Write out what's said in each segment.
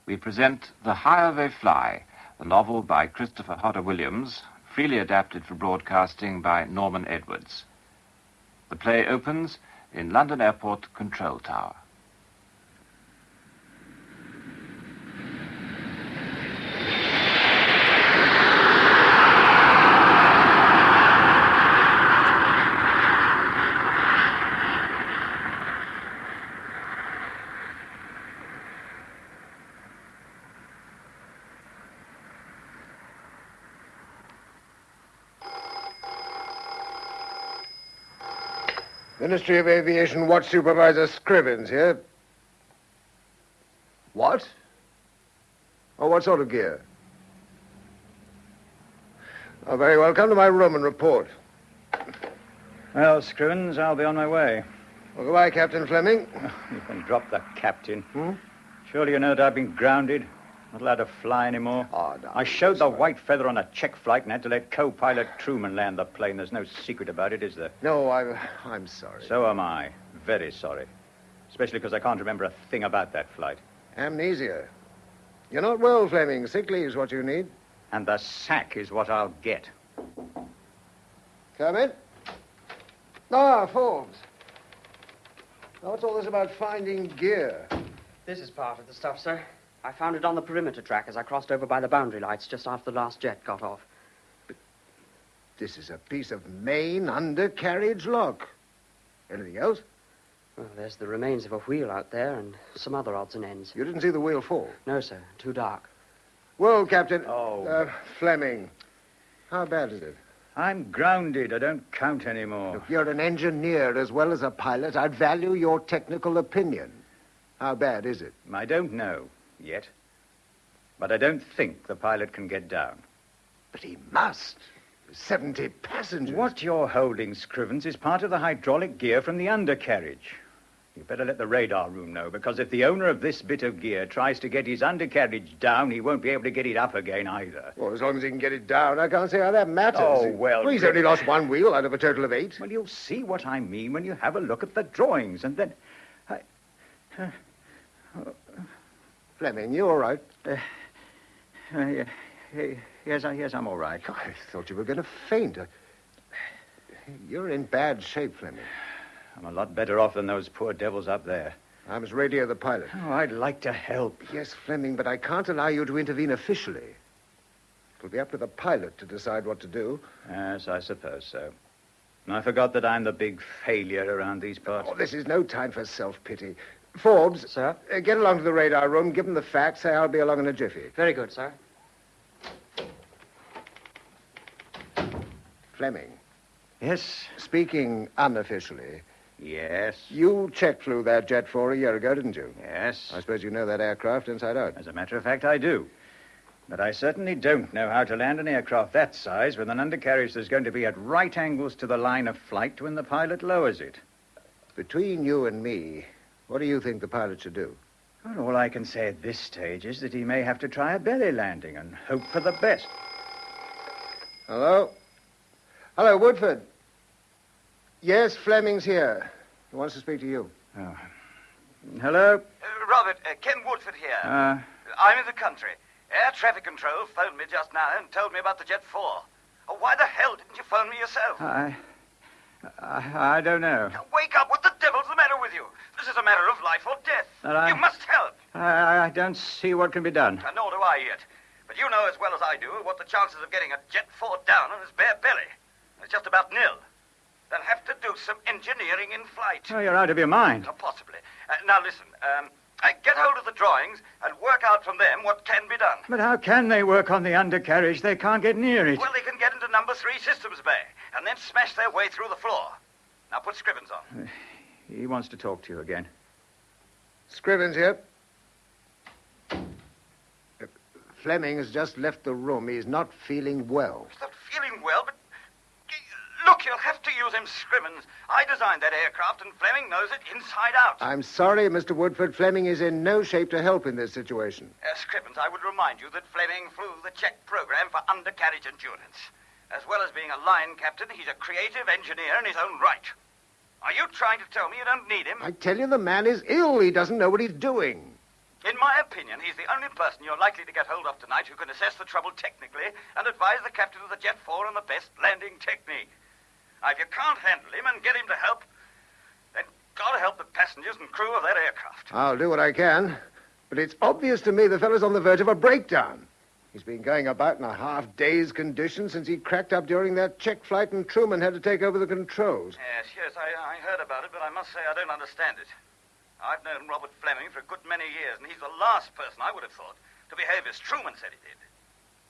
we present The Higher They Fly, the novel by Christopher Hodder-Williams, freely adapted for broadcasting by Norman Edwards. The play opens in London Airport Control Tower. Ministry of Aviation Watch Supervisor Scrivens here. What? Oh, what sort of gear? Oh, very well. Come to my room and report. Well, Scrivens, I'll be on my way. Well, goodbye, Captain Fleming. You can drop the captain. Surely you know that I've been grounded. Not allowed to fly anymore. Oh, no. I showed the white feather on a check flight and had to let co-pilot Truman land the plane. There's no secret about it, is there? No, I'm sorry. So am I. Very sorry. Especially because I can't remember a thing about that flight. Amnesia. You're not well, Fleming. Sick leave's what you need. And the sack is what I'll get. Come in. Ah, Forbes. Now, what's all this about finding gear? This is part of the stuff, sir. I found it on the perimeter track as I crossed over by the boundary lights just after the last jet got off. But this is a piece of main undercarriage lock. Anything else? Well, there's the remains of a wheel out there and some other odds and ends. You didn't see the wheel fall? No, sir. Too dark. Well, Captain... Oh. Fleming, how bad is it? I'm grounded. I don't count anymore. Look, you're an engineer as well as a pilot. I'd value your technical opinion. How bad is it? I don't know yet. But I don't think the pilot can get down. But he must. 70 passengers. What you're holding, Scrivens, is part of the hydraulic gear from the undercarriage. You better let the radar room know, because if the owner of this bit of gear tries to get his undercarriage down, he won't be able to get it up again either. Well, as long as he can get it down, I can't see how that matters. Oh, well... He's only lost one wheel out of a total of 8. Well, you'll see what I mean when you have a look at the drawings, and then... Fleming, you all right? Yes, I'm all right. I thought you were going to faint. You're in bad shape, Fleming. I'm a lot better off than those poor devils up there. I must radio the pilot. Oh, I'd like to help. Yes, Fleming, but I can't allow you to intervene officially. It'll be up to the pilot to decide what to do. Yes, I suppose so. I forgot that I'm the big failure around these parts. Oh, this is no time for self-pity. Forbes. Sir? Get along to the radar room, give them the facts, say I'll be along in a jiffy. Very good, sir. Fleming. Yes? Speaking unofficially, Yes. you check flew that Jet 4 a year ago, didn't you? Yes. I suppose you know that aircraft inside out. As a matter of fact, I do. But I certainly don't know how to land an aircraft that size with an undercarriage that's going to be at right angles to the line of flight when the pilot lowers it. Between you and me, what do you think the pilot should do? Well, all I can say at this stage is that he may have to try a belly landing and hope for the best. Hello? Hello, Woodford. Yes, Fleming's here. He wants to speak to you. Oh. Hello? Robert, Ken Woodford here. I'm in the country. Air traffic control phoned me just now and told me about the Jet 4. Oh, why the hell didn't you phone me yourself? I don't know. Wake up. What the devil's the matter with you? This is a matter of life or death. You must help. I don't see what can be done. Nor do I yet. But you know as well as I do what the chances of getting a Jet 4 down on his bare belly. It's just about nil. They'll have to do some engineering in flight. Oh, you're out of your mind. Possibly. Now, listen. Get hold of the drawings and work out from them what can be done. But how can they work on the undercarriage? They can't get near it. Well, they can get into number 3 systems bay and then smash their way through the floor. Now, put Scrivens on. He wants to talk to you again. Scrivens here. Fleming has just left the room. He's not feeling well. He's not feeling well, but... Look, you'll have to use him, Scrivens. I designed that aircraft, and Fleming knows it inside out. I'm sorry, Mr. Woodford. Fleming is in no shape to help in this situation. Scrivens, I would remind you that Fleming flew the Czech program for undercarriage endurance. As well as being a line captain, he's a creative engineer in his own right. Are you trying to tell me you don't need him? I tell you, the man is ill. He doesn't know what he's doing. In my opinion, he's the only person you're likely to get hold of tonight who can assess the trouble technically and advise the captain of the Jet 4 on the best landing technique. Now, if you can't handle him and get him to help, then gotta help the passengers and crew of that aircraft. I'll do what I can, but it's obvious to me the fellow's on the verge of a breakdown. He's been going about in a half-dazed condition since he cracked up during that check flight and Truman had to take over the controls. Yes, I heard about it, but I must say I don't understand it. I've known Robert Fleming for a good many years, and he's the last person I would have thought to behave as Truman said he did.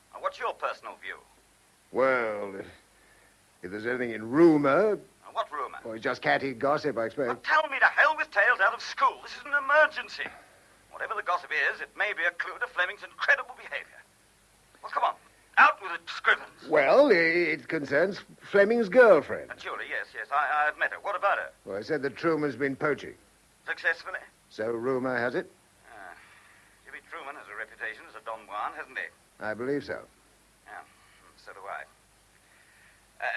Now, what's your personal view? Well, if there's anything in rumor... Now, what rumor? Well, it's just catty gossip, I expect. Well, tell me to hell with tales out of school. This is an emergency. Whatever the gossip is, it may be a clue to Fleming's incredible behavior. Well, come on. Out with it, Scrivens. Well, it concerns Fleming's girlfriend. Julie, yes. I've met her. What about her? Well, I said that Truman's been poaching. Successfully? So rumor has it? Jimmy Truman has a reputation as a Don Juan, hasn't he? I believe so. Yeah, so do I.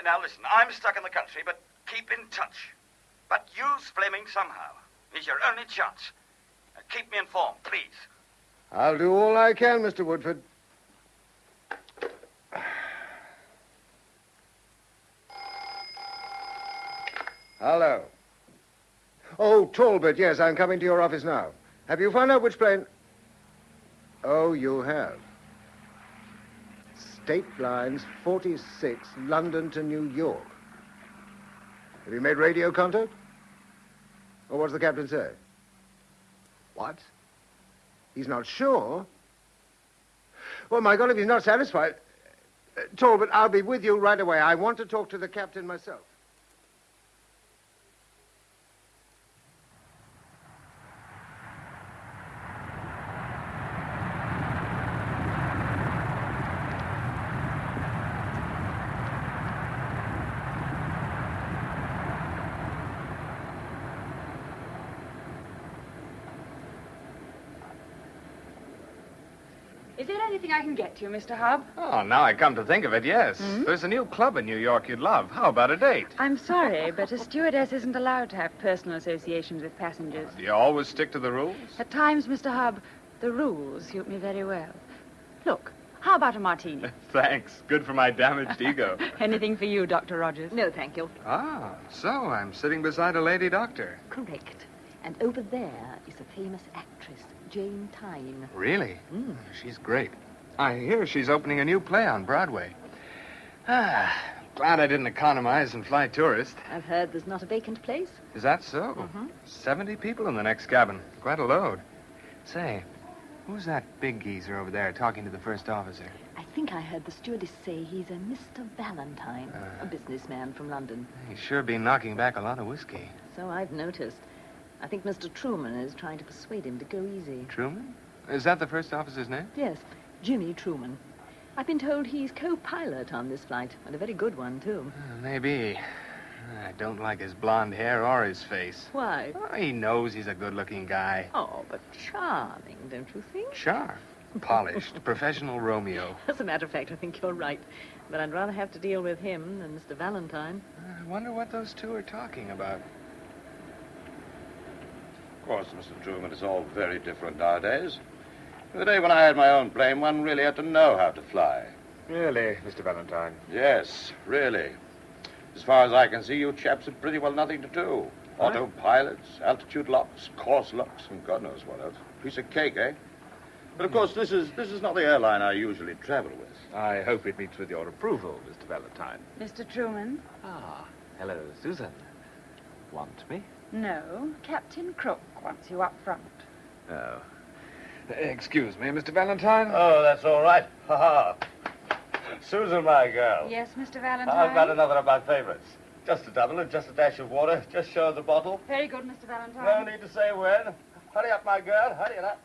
Now, listen, I'm stuck in the country, but keep in touch. But use Fleming somehow. It's your only chance. Keep me informed, please. I'll do all I can, Mr. Woodford. Hello. Oh, Talbot, yes, I'm coming to your office now. Have you found out which plane? Oh, you have. State Lines 46, London to New York. Have you made radio contact? Or what's the captain say? What? He's not sure? Well, my God, if he's not satisfied... Talbot, I'll be with you right away. I want to talk to the captain myself. Is there anything I can get you, Mr. Hub? Oh, now I come to think of it, yes. There's a new club in New York you'd love. How about a date? I'm sorry, but a stewardess isn't allowed to have personal associations with passengers. Do you always stick to the rules? At times, Mr. Hub, the rules suit me very well. Look, how about a martini? Thanks. Good for my damaged ego. Anything for you, Dr. Rogers? No, thank you. Ah, so I'm sitting beside a lady doctor. Correct. And over there is a famous actress, Jane Tyne. Really? She's great. I hear she's opening a new play on Broadway. Glad I didn't economize and fly tourist. I've heard there's not a vacant place. Is that so? 70 people in the next cabin. Quite a load. Say, who's that big geezer over there talking to the first officer? I think I heard the stewardess say he's a Mr. Valentine, a businessman from London. He's sure been knocking back a lot of whiskey. So I've noticed. I think Mr. Truman is trying to persuade him to go easy. Truman? Is that the first officer's name? Yes, Jimmy Truman. I've been told he's co-pilot on this flight, and a very good one, too. Maybe. I don't like his blonde hair or his face. Why? Oh, he knows he's a good-looking guy. Oh, but charming, don't you think? Sure. Polished, professional Romeo. As a matter of fact, I think you're right. But I'd rather have to deal with him than Mr. Valentine. I wonder what those two are talking about. Of course, Mr. Truman, it's all very different nowadays. The day when I had my own plane, one really had to know how to fly. Really, Mr. Valentine? Yes, really. As far as I can see, you chaps have pretty well nothing to do. Autopilots, altitude locks, course locks, and God knows what else. Piece of cake, eh? But, of course, this is not the airline I usually travel with. I hope it meets with your approval, Mr. Valentine. Mr. Truman? Ah, hello, Susan. Want me? No, Captain Crook wants you up front. Oh. Excuse me, Mr. Valentine. Oh, that's all right. Ha-ha. Susan, my girl. Yes, Mr. Valentine? I've got another of my favorites. Just a double and just a dash of water. Just show the bottle. Very good, Mr. Valentine. No need to say when. Hurry up, my girl. Hurry it up.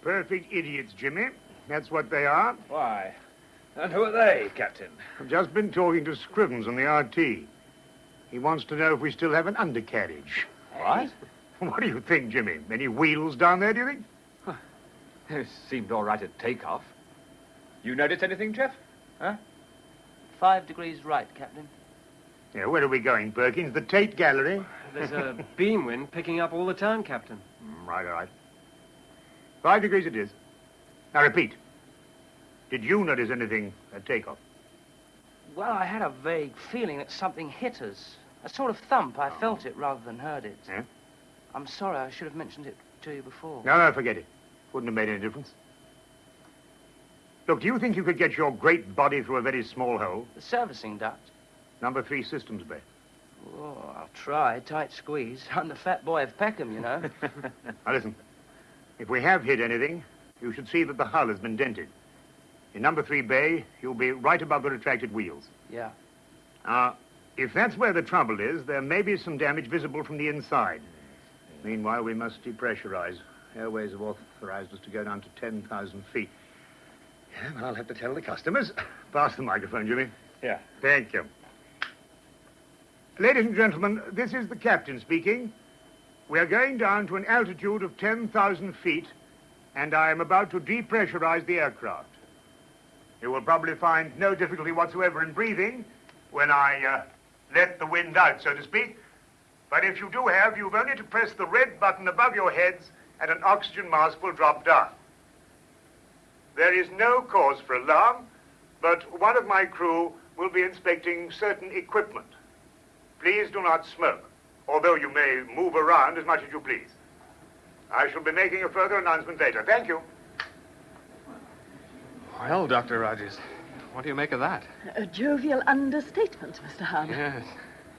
Perfect idiots, Jimmy. That's what they are. Why? And who are they, Captain? I've just been talking to Scrivens on the RT. He wants to know if we still have an undercarriage. What? What do you think, Jimmy? Any wheels down there, do you think? It seemed all right at takeoff. You notice anything, Jeff? Huh? 5 degrees right, Captain. Yeah, where are we going, Perkins? The Tate Gallery? There's a beam wind picking up all the time, Captain. Right, all right. 5 degrees it is. Now, repeat. Did you notice anything at takeoff? Well, I had a vague feeling that something hit us. A sort of thump. I felt it rather than heard it. Yeah? I'm sorry, I should have mentioned it to you before. No, forget it. Wouldn't have made any difference. Look, do you think you could get your great body through a very small hole? The servicing duct? Number 3 systems bay. Oh, I'll try. Tight squeeze. I'm the fat boy of Peckham, you know. Now, listen. If we have hit anything, you should see that the hull has been dented. In number 3 bay, you'll be right above the retracted wheels. Yeah. If that's where the trouble is, there may be some damage visible from the inside. Meanwhile, we must depressurize. Airways have authorized us to go down to 10,000 feet. Yeah, well, I'll have to tell the customers. Pass the microphone, Jimmy. Yeah. Thank you. Ladies and gentlemen, this is the captain speaking. We are going down to an altitude of 10,000 feet, and I am about to depressurize the aircraft. You will probably find no difficulty whatsoever in breathing when I let the wind out, so to speak. But if you do have, you've only to press the red button above your heads and an oxygen mask will drop down. There is no cause for alarm, but one of my crew will be inspecting certain equipment. Please do not smoke, although you may move around as much as you please. I shall be making a further announcement later. Thank you. Well, Dr. Rogers, what do you make of that? A jovial understatement, Mr. Hubb. Yes.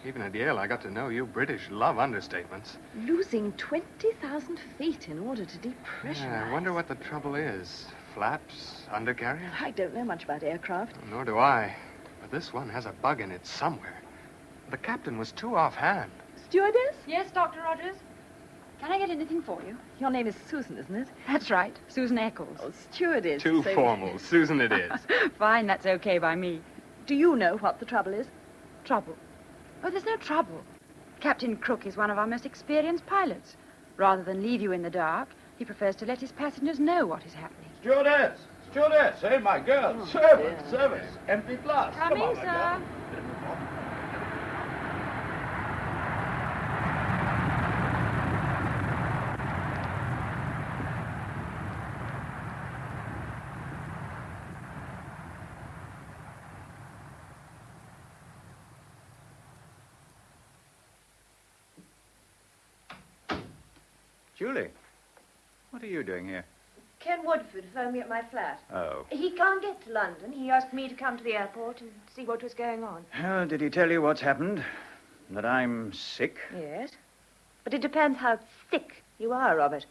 Even at Yale, I got to know you British love understatements. Losing 20,000 feet in order to depressurize. Yeah, I wonder what the trouble is. Flaps, undercarriage? I don't know much about aircraft. Nor do I. But this one has a bug in it somewhere. The captain was too offhand. Stewardess? Yes, Dr. Rogers? Can I get anything for you? Your name is Susan, isn't it? That's right. Susan Eccles. Oh, stewardess. Too formal. Susan it is. Fine, that's okay by me. Do you know what the trouble is? Trouble? Oh, there's no trouble. Captain Crook is one of our most experienced pilots. Rather than leave you in the dark, he prefers to let his passengers know what is happening. Stewardess! Stewardess! Hey, my girl! Oh, Service! Service! Empty glass! Coming, Come on, my sir. girl. Julie, what are you doing here? Ken Woodford phoned me at my flat. Oh. He can't get to London. He asked me to come to the airport and see what was going on. Oh, did he tell you what's happened? That I'm sick? Yes. But it depends how thick you are, Robert.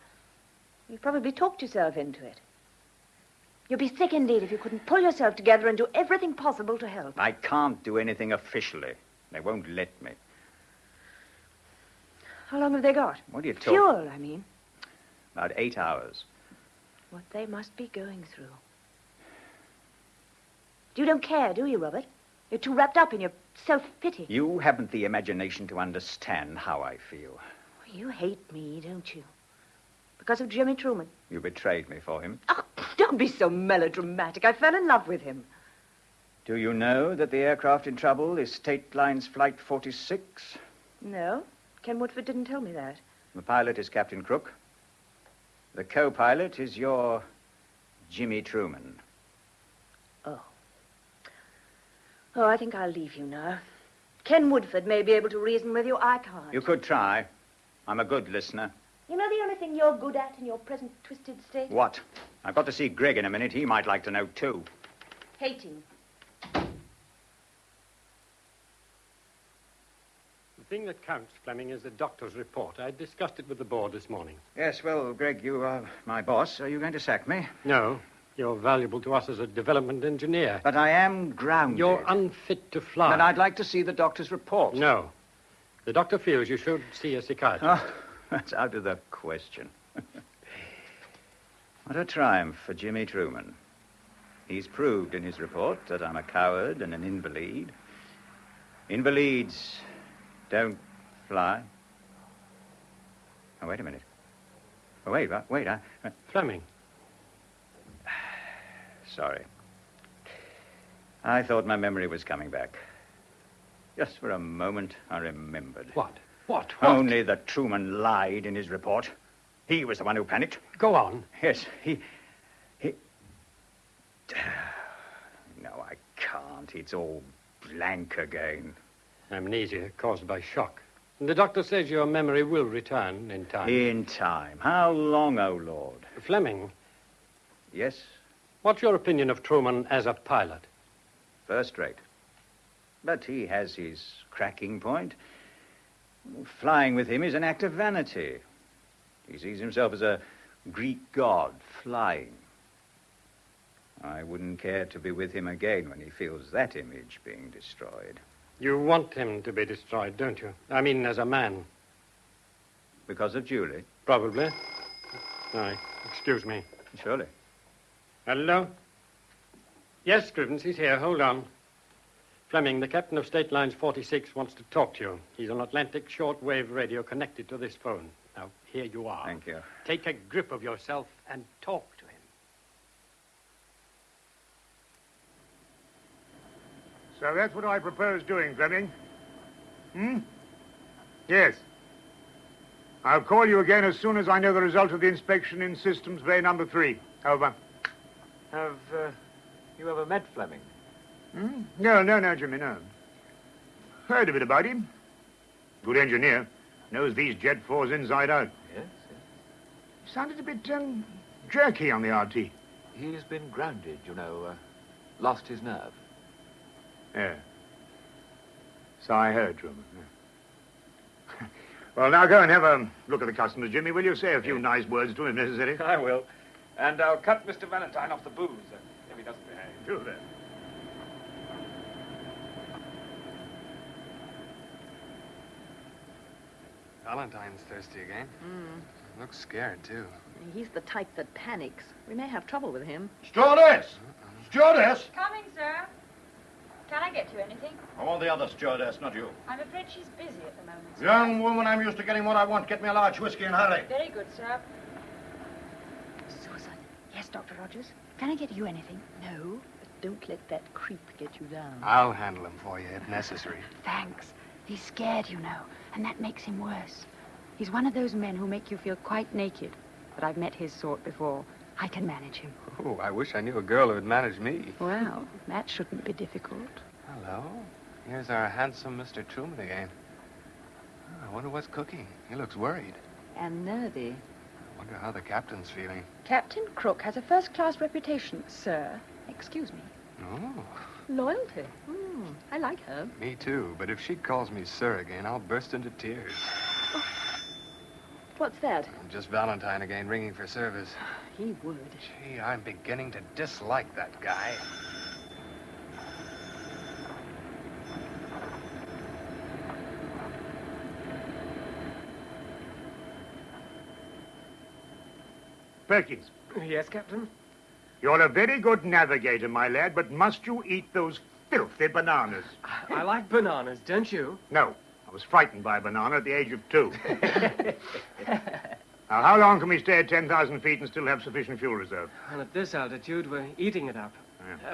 You've probably talked yourself into it. You'd be sick indeed if you couldn't pull yourself together and do everything possible to help. I can't do anything officially. They won't let me. How long have they got? What are you talking? Fuel, I mean. About 8 hours. What they must be going through. You don't care, do you, Robert? You're too wrapped up in your self-pity. You haven't the imagination to understand how I feel. You hate me, don't you? Because of Jimmy Truman. You betrayed me for him. Oh, don't be so melodramatic. I fell in love with him. Do you know that the aircraft in trouble is State Lines Flight 46? No. Ken Woodford didn't tell me that. The pilot is Captain Crook. The co-pilot is your Jimmy Truman. Oh. Oh, I think I'll leave you now. Ken Woodford may be able to reason with you. I can't. You could try. I'm a good listener. You know the only thing you're good at in your present twisted state? What? I've got to see Greg in a minute. He might like to know, too. Hating. The thing that counts, Fleming, is the doctor's report. I discussed it with the board this morning. Yes, well, Greg, you are my boss. Are you going to sack me? No. You're valuable to us as a development engineer. But I am grounded. You're unfit to fly. Then I'd like to see the doctor's report. No. The doctor feels you should see a psychiatrist. Oh, that's out of the question. What a triumph for Jimmy Truman. He's proved in his report that I'm a coward and an invalid. Invalids don't fly. Oh, wait a minute. Oh, wait. Fleming. Sorry. I thought my memory was coming back. Just for a moment, I remembered. What? What? Only that Truman lied in his report. He was the one who panicked. Go on. Yes, he... No, I can't. It's all blank again. Amnesia caused by shock. The doctor says your memory will return in time. In time? How long, oh Lord? Fleming. Yes? What's your opinion of Truman as a pilot? First rate. But he has his cracking point. Flying with him is an act of vanity. He sees himself as a Greek god flying. I wouldn't care to be with him again when he feels that image being destroyed. You want him to be destroyed, don't you? I mean, as a man. Because of Julie? Probably. Aye. Excuse me. Surely. Hello? Yes, Scrivens, he's here. Hold on. Fleming, the captain of State Lines 46 wants to talk to you. He's on Atlantic shortwave radio connected to this phone. Now, here you are. Thank you. Take a grip of yourself and talk to him. So that's what I propose doing, Fleming. Yes. I'll call you again as soon as I know the result of the inspection in Systems Bay number 3. Over. Have you ever met Fleming? No, Jimmy, no. Heard a bit about him. Good engineer. Knows these Jet 4s inside out. Yes. Sounded a bit jerky on the RT. He's been grounded, you know. Lost his nerve. Yeah. So I heard, Truman. Yeah. Well, now go and have a look at the customers, Jimmy. Will you say a few nice words to him, if necessary? I will. And I'll cut Mr. Valentine off the booze if he doesn't behave. Do that. Valentine's thirsty again. Looks scared, too. He's the type that panics. We may have trouble with him. Stewardess! Stewardess! Coming, sir. Can I get you anything? I want the other stewardess, not you. I'm afraid she's busy at the moment, sir. Young woman, I'm used to getting what I want. Get me a large whiskey and hurry. Very good, sir. Susan. Yes, Dr. Rogers. Can I get you anything? No, but don't let that creep get you down. I'll handle him for you if necessary. Thanks. He's scared, you know, and that makes him worse. He's one of those men who make you feel quite naked. But I've met his sort before. I can manage him. Oh, I wish I knew a girl who would manage me. Well, that shouldn't be difficult. Hello. Here's our handsome Mr. Truman again. Oh, I wonder what's cooking. He looks worried. And nervy. I wonder how the captain's feeling. Captain Crook has a first-class reputation, sir. Excuse me. Oh, Loyalty. I like her. me too. But if she calls me sir again, I'll burst into tears. What's that? Just Valentine again, ringing for service. He would. Gee, I'm beginning to dislike that guy. Perkins. Yes, Captain? You're a very good navigator, my lad, but must you eat those filthy bananas? I like bananas, don't you? No. I was frightened by a banana at the age of 2. Now, how long can we stay at 10,000 feet and still have sufficient fuel reserve? Well, at this altitude, we're eating it up.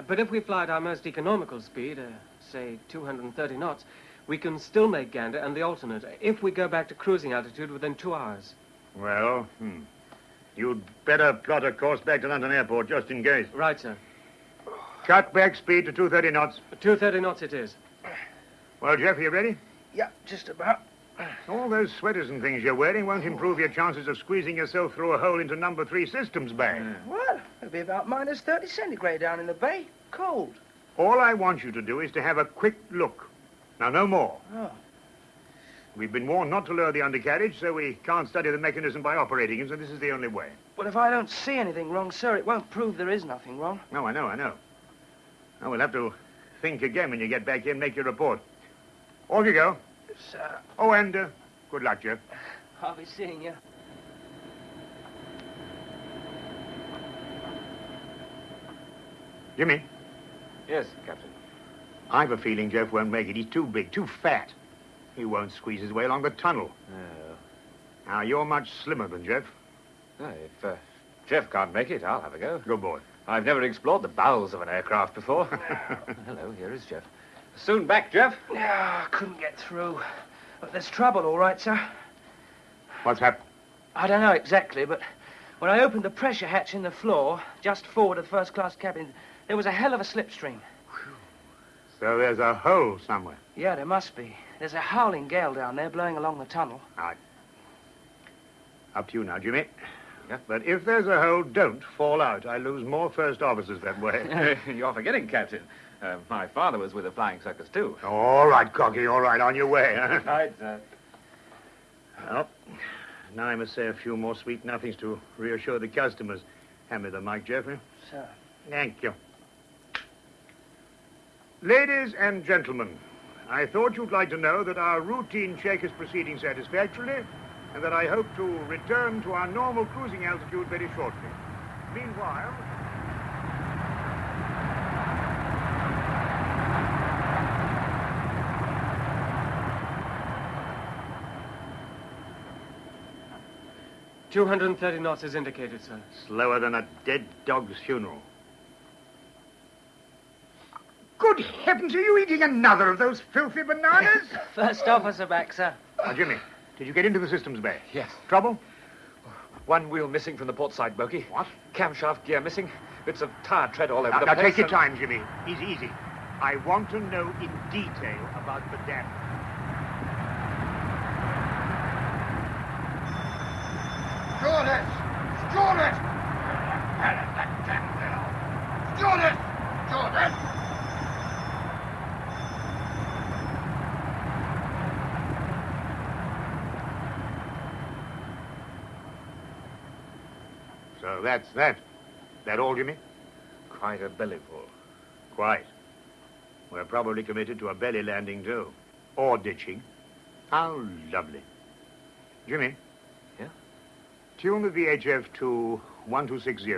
But if we fly at our most economical speed, say 230 knots, we can still make Gander and the alternate if we go back to cruising altitude within 2 hours. Well, you'd better plot a course back to London Airport, just in case. Right, sir. Cut back speed to 230 knots. 230 knots it is. Well, Jeff, are you ready? Yeah, just about. All those sweaters and things you're wearing won't improve your chances of squeezing yourself through a hole into number 3 Systems Bay. Well, it'll be about minus 30 centigrade down in the bay. Cold. All I want you to do is to have a quick look. Now, no more. Oh. We've been warned not to lower the undercarriage, so we can't study the mechanism by operating it, so this is the only way. But if I don't see anything wrong, sir, it won't prove there is nothing wrong. No, I know. Now, we'll have to think again when you get back here and make your report. Off you go. Sir. Oh, and good luck, Jeff. I'll be seeing you. Jimmy, Yes, Captain. I've a feeling Jeff won't make it. He's too big, too fat. He won't squeeze his way along the tunnel. No. Now, you're much slimmer than Jeff. If Jeff can't make it, I'll have a go. Good boy. I've never explored the bowels of an aircraft before. Hello, here is Jeff. Soon back, Jeff? Yeah, I couldn't get through. But there's trouble, all right, sir. What's happened? I don't know exactly, but when I opened the pressure hatch in the floor, just forward of the first-class cabin, there was a hell of a slipstream. So there's a hole somewhere. Yeah, there must be. There's a howling gale down there blowing along the tunnel. All right. Up to you now, Jimmy. Yeah. But if there's a hole, don't fall out. I lose more first officers that way. You're forgetting, Captain. My father was with a flying circus, too. All right, Cocky, all right. On your way, huh? Right, sir. Well, now I must say a few more sweet nothings to reassure the customers. Hand me the mic, Jeffrey. Sir. Thank you. Ladies and gentlemen, I thought you'd like to know that our routine check is proceeding satisfactorily and that I hope to return to our normal cruising altitude very shortly. Meanwhile... $230 knots is indicated, sir. Slower than a dead dog's funeral. Good heavens, are you eating another of those filthy bananas? First officer back, sir. Now, Jimmy, did you get into the systems bay? Yes. Trouble? One wheel missing from the port side bogey. What? Camshaft gear missing. Bits of tire tread all over Now, the now place. take your time, Jimmy. Easy. I want to know in detail about the damage. Stewardess! Stewardess! That damn fellow! Stewardess! Stewardess! So that's that. That all, Jimmy? Quite a bellyful. Quite. We're probably committed to a belly landing, too. Or ditching. How lovely. Jimmy? Yeah? Tune the VHF to 1260.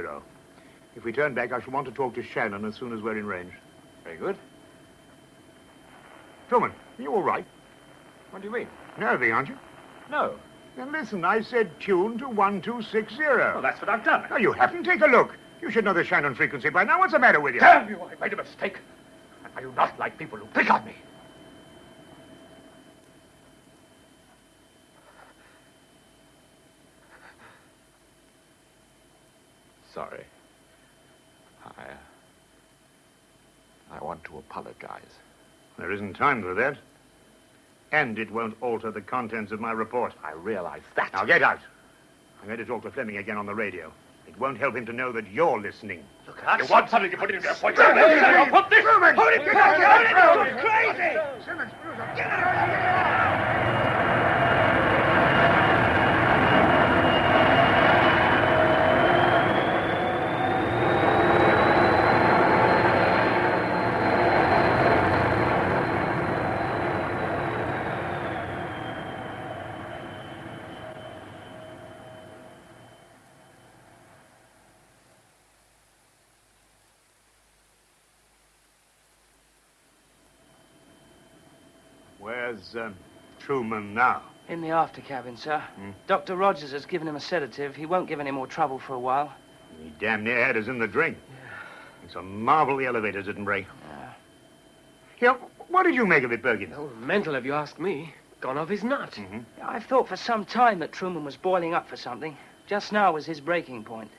If we turn back, I shall want to talk to Shannon as soon as we're in range. Very good. Truman, are you all right? What do you mean? Nervy, aren't you? No. Then listen, I said tune to 1260. Well, that's what I've done. No, you haven't. Take a look. You should know the Shannon frequency by now. What's the matter with you? Damn you, I made a mistake. I do not like people who pick on me. Sorry. I want to apologize. There isn't time for that. And it won't alter the contents of my report. I realize that. Now get out. I'm going to talk to Fleming again on the radio. It won't help him to know that you're listening. Look out. You want something, you put it in your point. Put this! Hold it! It's crazy! Simmons, get out! Where's Truman now? In the after cabin, sir. Dr. Rogers has given him a sedative. He won't give any more trouble for a while. He damn near had us in the drink. Yeah. It's a marvel the elevator didn't break. Yeah, what did you make of it, Bergen? Oh, mental, if you ask me. Gone off his nut. I've thought for some time that Truman was boiling up for something. Just now was his breaking point.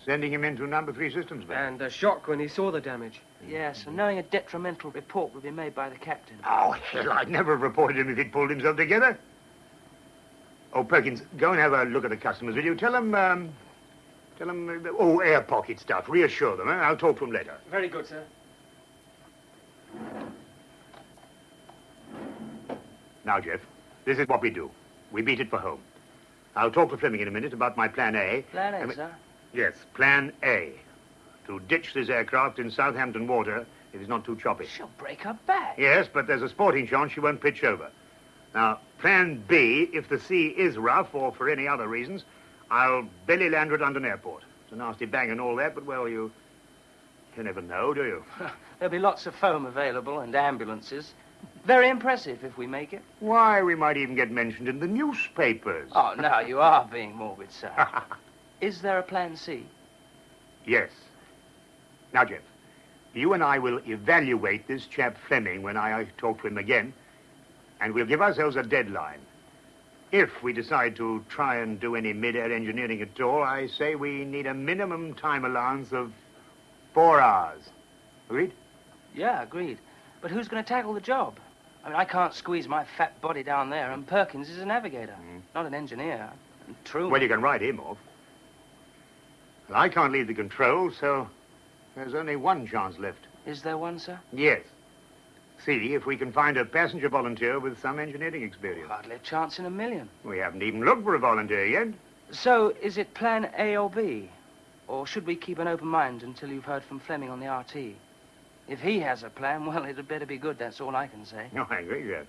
Sending him into number 3 systems bay. And a shock when he saw the damage. Yes, and knowing a detrimental report would be made by the captain. Oh, hell, I'd never have reported him if he'd pulled himself together. Oh, Perkins, go and have a look at the customers, will you? Tell them, air pocket stuff. Reassure them, eh? I'll talk to them later. Very good, sir. Now, Jeff, this is what we do. We beat it for home. I'll talk to Fleming in a minute about my plan A. Plan A, sir? Yes, plan A. To ditch this aircraft in Southampton water if it's not too choppy. She'll break her back. Yes, but there's a sporting chance she won't pitch over. Now, plan B, if the sea is rough or for any other reasons, I'll belly land her at London Airport. It's a nasty bang and all that, but, well, you never know, do you? There'll be lots of foam available and ambulances. Very impressive if we make it. Why, we might even get mentioned in the newspapers. Oh, now you are being morbid, sir. Is there a plan C? Yes. Now, Jeff, You and I will evaluate this chap Fleming when I talk to him again, and we'll give ourselves a deadline. If we decide to try and do any mid-air engineering at all, I say we need a minimum time allowance of 4 hours. Agreed? Yeah, agreed. But who's going to tackle the job? I mean, I can't squeeze my fat body down there, and Perkins is a navigator, not an engineer. And Truman... Well, you can write him off. Well, I can't lead the control, so there's only one chance left. Is there one, sir? Yes. See if we can find a passenger volunteer with some engineering experience. Hardly a chance in a million. We haven't even looked for a volunteer yet. So, is it plan A or B? Or should we keep an open mind until you've heard from Fleming on the RT? If he has a plan, well, it'd better be good, that's all I can say. No, I agree with that.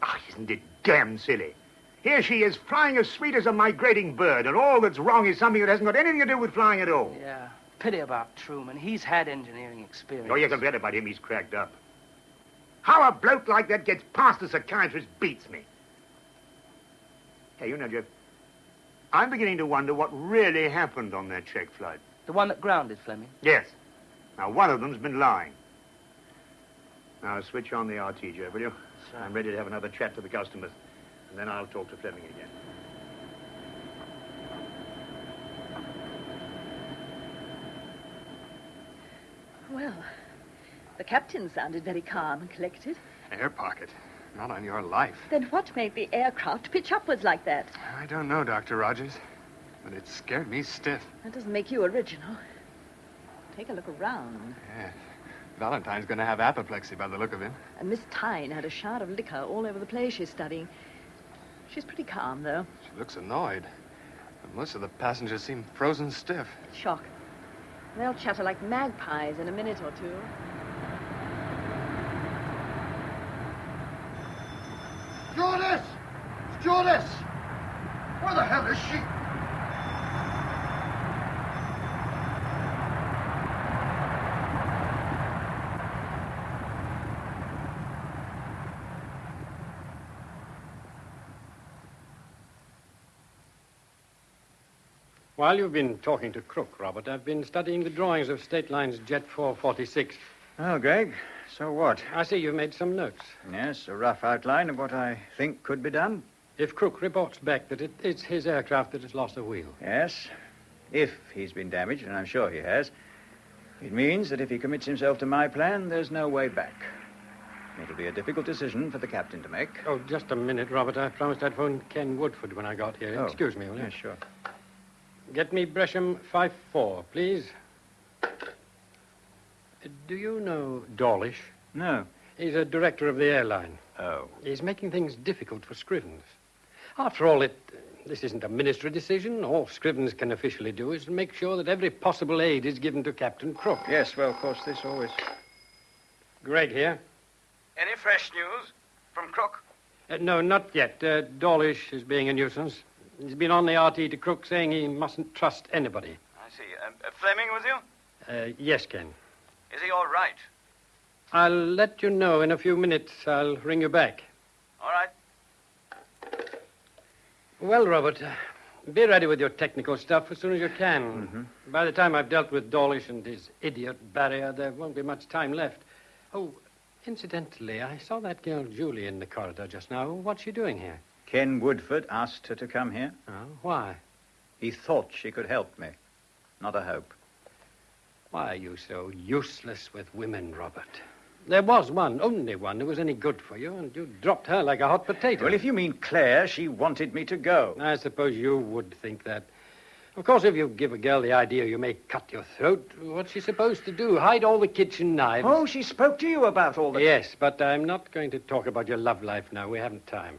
Ah, isn't it damn silly? Here she is, flying as sweet as a migrating bird, and all that's wrong is something that hasn't got anything to do with flying at all. Yeah, pity about Truman. He's had engineering experience. Oh, you can bet about him, he's cracked up. How a bloke like that gets past a psychiatrist beats me. Hey, you know, Jeff, I'm beginning to wonder what really happened on that check flight. The one that grounded Fleming? Yes. Now, one of them's been lying. Now, switch on the RT, Jeff, will you? Sure. I'm ready to have another chat to the customers, and then I'll talk to Fleming again. Well, the captain sounded very calm and collected. Air pocket. Not on your life. Then what made the aircraft pitch upwards like that? I don't know, Dr. Rogers, but it scared me stiff. That doesn't make you original. Take a look around. Yeah. Valentine's going to have apoplexy by the look of him. And Miss Tyne had a shard of liquor all over the place she's studying. She's pretty calm, though. She looks annoyed. But most of the passengers seem frozen stiff. Shock. They'll chatter like magpies in a minute or two. Stewardess! Stewardess! Where the hell is she? While you've been talking to Crook, Robert, I've been studying the drawings of State Line's Jet 446. Oh, Greg, so what? I see you've made some notes. Yes, a rough outline of what I think could be done. If Crook reports back that it's his aircraft that has lost a wheel. Yes, if he's been damaged, and I'm sure he has, it means that if he commits himself to my plan, there's no way back. It'll be a difficult decision for the captain to make. Oh, just a minute, Robert. I promised I'd phone Ken Woodford when I got here. Oh. Excuse me, will you? Yes, sure. Get me Bresham 5-4, please. Do you know Dawlish? No. He's a director of the airline. Oh. He's making things difficult for Scrivens. After all, this isn't a ministry decision. All Scrivens can officially do is make sure that every possible aid is given to Captain Crook. Yes, well, of course, this always... Greg here. Any fresh news from Crook? No, not yet. Dawlish is being a nuisance. He's been on the RT to Crook saying he mustn't trust anybody. I see. Fleming with you? Yes, Ken. Is he all right? I'll let you know in a few minutes. I'll ring you back. All right. Well, Robert, be ready with your technical stuff as soon as you can. Mm-hmm. By the time I've dealt with Dawlish and his idiot barrier, there won't be much time left. Oh, incidentally, I saw that girl Julie in the corridor just now. What's she doing here? Ken Woodford asked her to come here. Oh, why? He thought she could help me. Not a hope. Why are you so useless with women, Robert? There was one, only one, who was any good for you, and you dropped her like a hot potato. Well, if you mean Claire, she wanted me to go. I suppose you would think that. Of course, if you give a girl the idea you may cut your throat, what's she supposed to do? Hide all the kitchen knives? Oh, she spoke to you about all the... Yes, but I'm not going to talk about your love life now. We haven't time.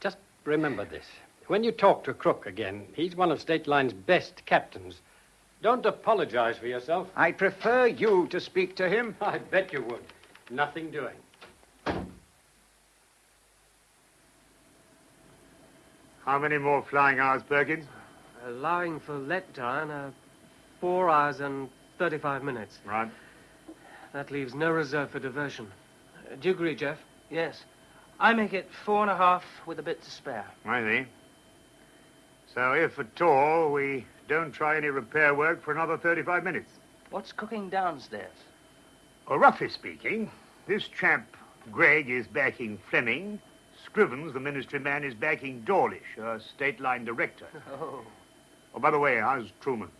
Just remember this. When you talk to Crook again, he's one of State Line's best captains. Don't apologize for yourself. I'd prefer you to speak to him. I bet you would. Nothing doing. How many more flying hours, Perkins? Allowing for letdown, 4 hours and 35 minutes. Right. That leaves no reserve for diversion. Do you agree, Jeff? Yes. I make it 4.5 with a bit to spare. I see. So if at all, we don't try any repair work for another 35 minutes. What's cooking downstairs? Well, roughly speaking, this chap, Gregg, is backing Fleming. Scrivens, the ministry man, is backing Dawlish, a state line director. Oh, by the way, how's Truman?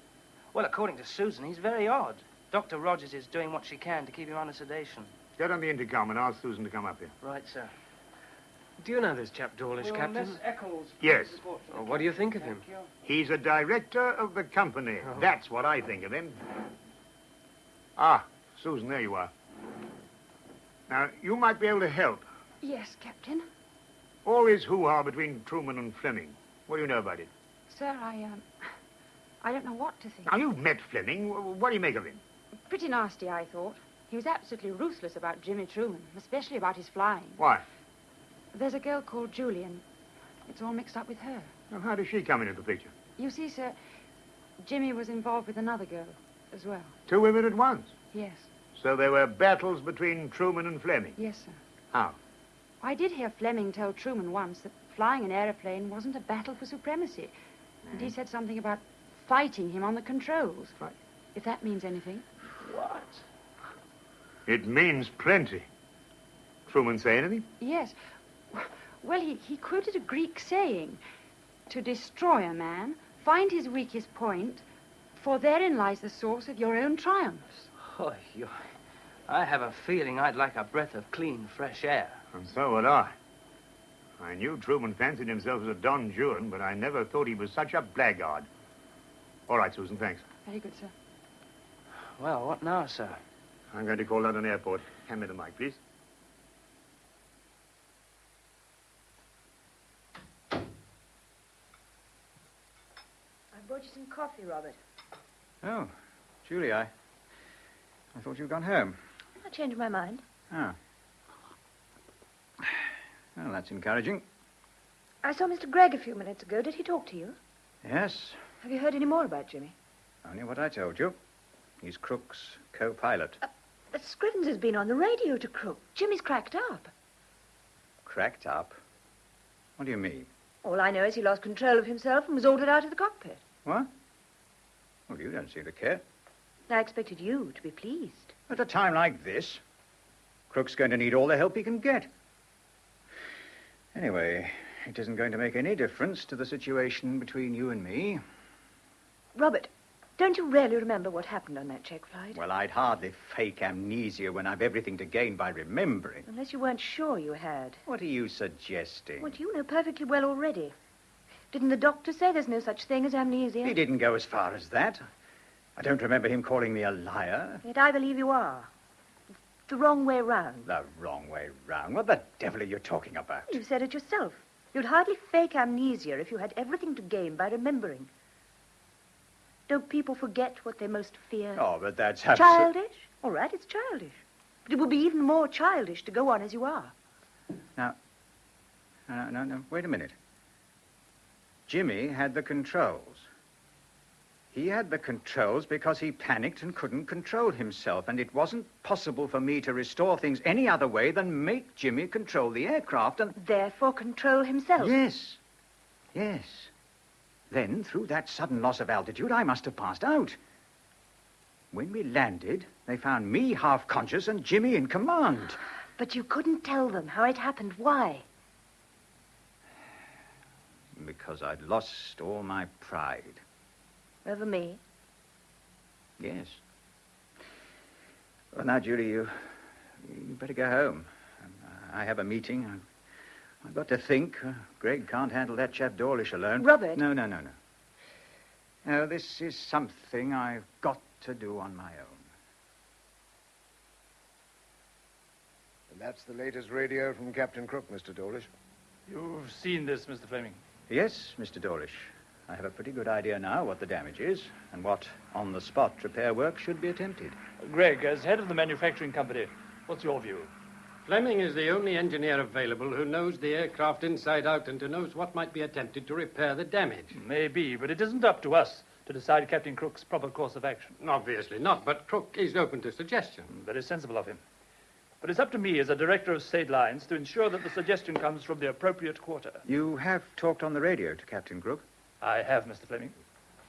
Well, according to Susan, he's very odd. Dr. Rogers is doing what she can to keep him under sedation. Get on the intercom and ask Susan to come up here. Right, sir. Do you know this chap Dawlish, Captain? Miss Eccles. Yes. Oh, what do you think of him? He's a director of the company. That's what I think of him. Ah, Susan, there you are. Now, you might be able to help. Yes, Captain. All this hoo-ha between Truman and Fleming. What do you know about it? Sir, I don't know what to think. Now, you've met Fleming. What do you make of him? Pretty nasty, I thought. He was absolutely ruthless about Jimmy Truman, especially about his flying. Why? There's a girl called Julie, and it's all mixed up with her. Well, how does she come into the picture? You see, sir, Jimmy was involved with another girl as well. 2 women at once? Yes. So there were battles between Truman and Fleming? Yes, sir. How? I did hear Fleming tell Truman once that flying an aeroplane wasn't a battle for supremacy. And he said something about fighting him on the controls. Right. If that means anything. What? It means plenty. Truman say anything? Yes. Well, he quoted a Greek saying, "To destroy a man, find his weakest point, for therein lies the source of your own triumphs." Oh, I have a feeling I'd like a breath of clean, fresh air. And so would I. I knew Truman fancied himself as a Don Juan, but I never thought he was such a blackguard. All right, Susan, thanks. Very good, sir. Well, what now, sir? I'm going to call London Airport. Hand me the mic, please. I brought you some coffee, Robert. Oh, Julie, I thought you'd gone home. I changed my mind. Oh. Well, that's encouraging. I saw Mr. Gregg a few minutes ago. Did he talk to you? Yes, Have you heard any more about Jimmy? only what I told you. He's Crook's co-pilot. But Scrivens has been on the radio to Crook. Jimmy's cracked up. Cracked up? What do you mean? All I know is he lost control of himself and was ordered out of the cockpit. What? Well, you don't seem to care. I expected you to be pleased. At a time like this, Crook's going to need all the help he can get. Anyway, it isn't going to make any difference to the situation between you and me. Robert, don't you really remember what happened on that check flight? Well, I'd hardly fake amnesia when I've everything to gain by remembering. Unless you weren't sure you had. What are you suggesting? What you know perfectly well already. Didn't the doctor say there's no such thing as amnesia? He didn't go as far as that. I don't remember him calling me a liar. Yet I believe you are. The wrong way round. The wrong way round? What the devil are you talking about? You said it yourself. You'd hardly fake amnesia if you had everything to gain by remembering. Don't people forget what they most fear? Oh, but that's childish? All right, it's childish. But it would be even more childish to go on as you are. Now, no, wait a minute. Jimmy had the controls. He had the controls because he panicked and couldn't control himself, and it wasn't possible for me to restore things any other way than make Jimmy control the aircraft and... Therefore control himself? Yes. Then, through that sudden loss of altitude, I must have passed out. When we landed, they found me half-conscious and Jimmy in command. But you couldn't tell them how it happened. Why? Because I'd lost all my pride. Over me? Yes. Well, now, Julie, you better go home. I have a meeting. I've got to think. Gregg can't handle that chap Dawlish alone. Robert. No. No, this is something I've got to do on my own. And that's the latest radio from Captain Crook, Mr. Dawlish. You've seen this, Mr. Fleming? Yes, Mr. Dawlish. I have a pretty good idea now what the damage is and what on-the-spot repair work should be attempted. Gregg, as head of the manufacturing company, what's your view? Fleming is the only engineer available who knows the aircraft inside out and who knows what might be attempted to repair the damage. Maybe, but it isn't up to us to decide Captain Crook's proper course of action. Obviously not, but Crook is open to suggestion. Very sensible of him. But it's up to me as a director of state lines to ensure that the suggestion comes from the appropriate quarter. You have talked on the radio to Captain Crook? I have, Mr. Fleming.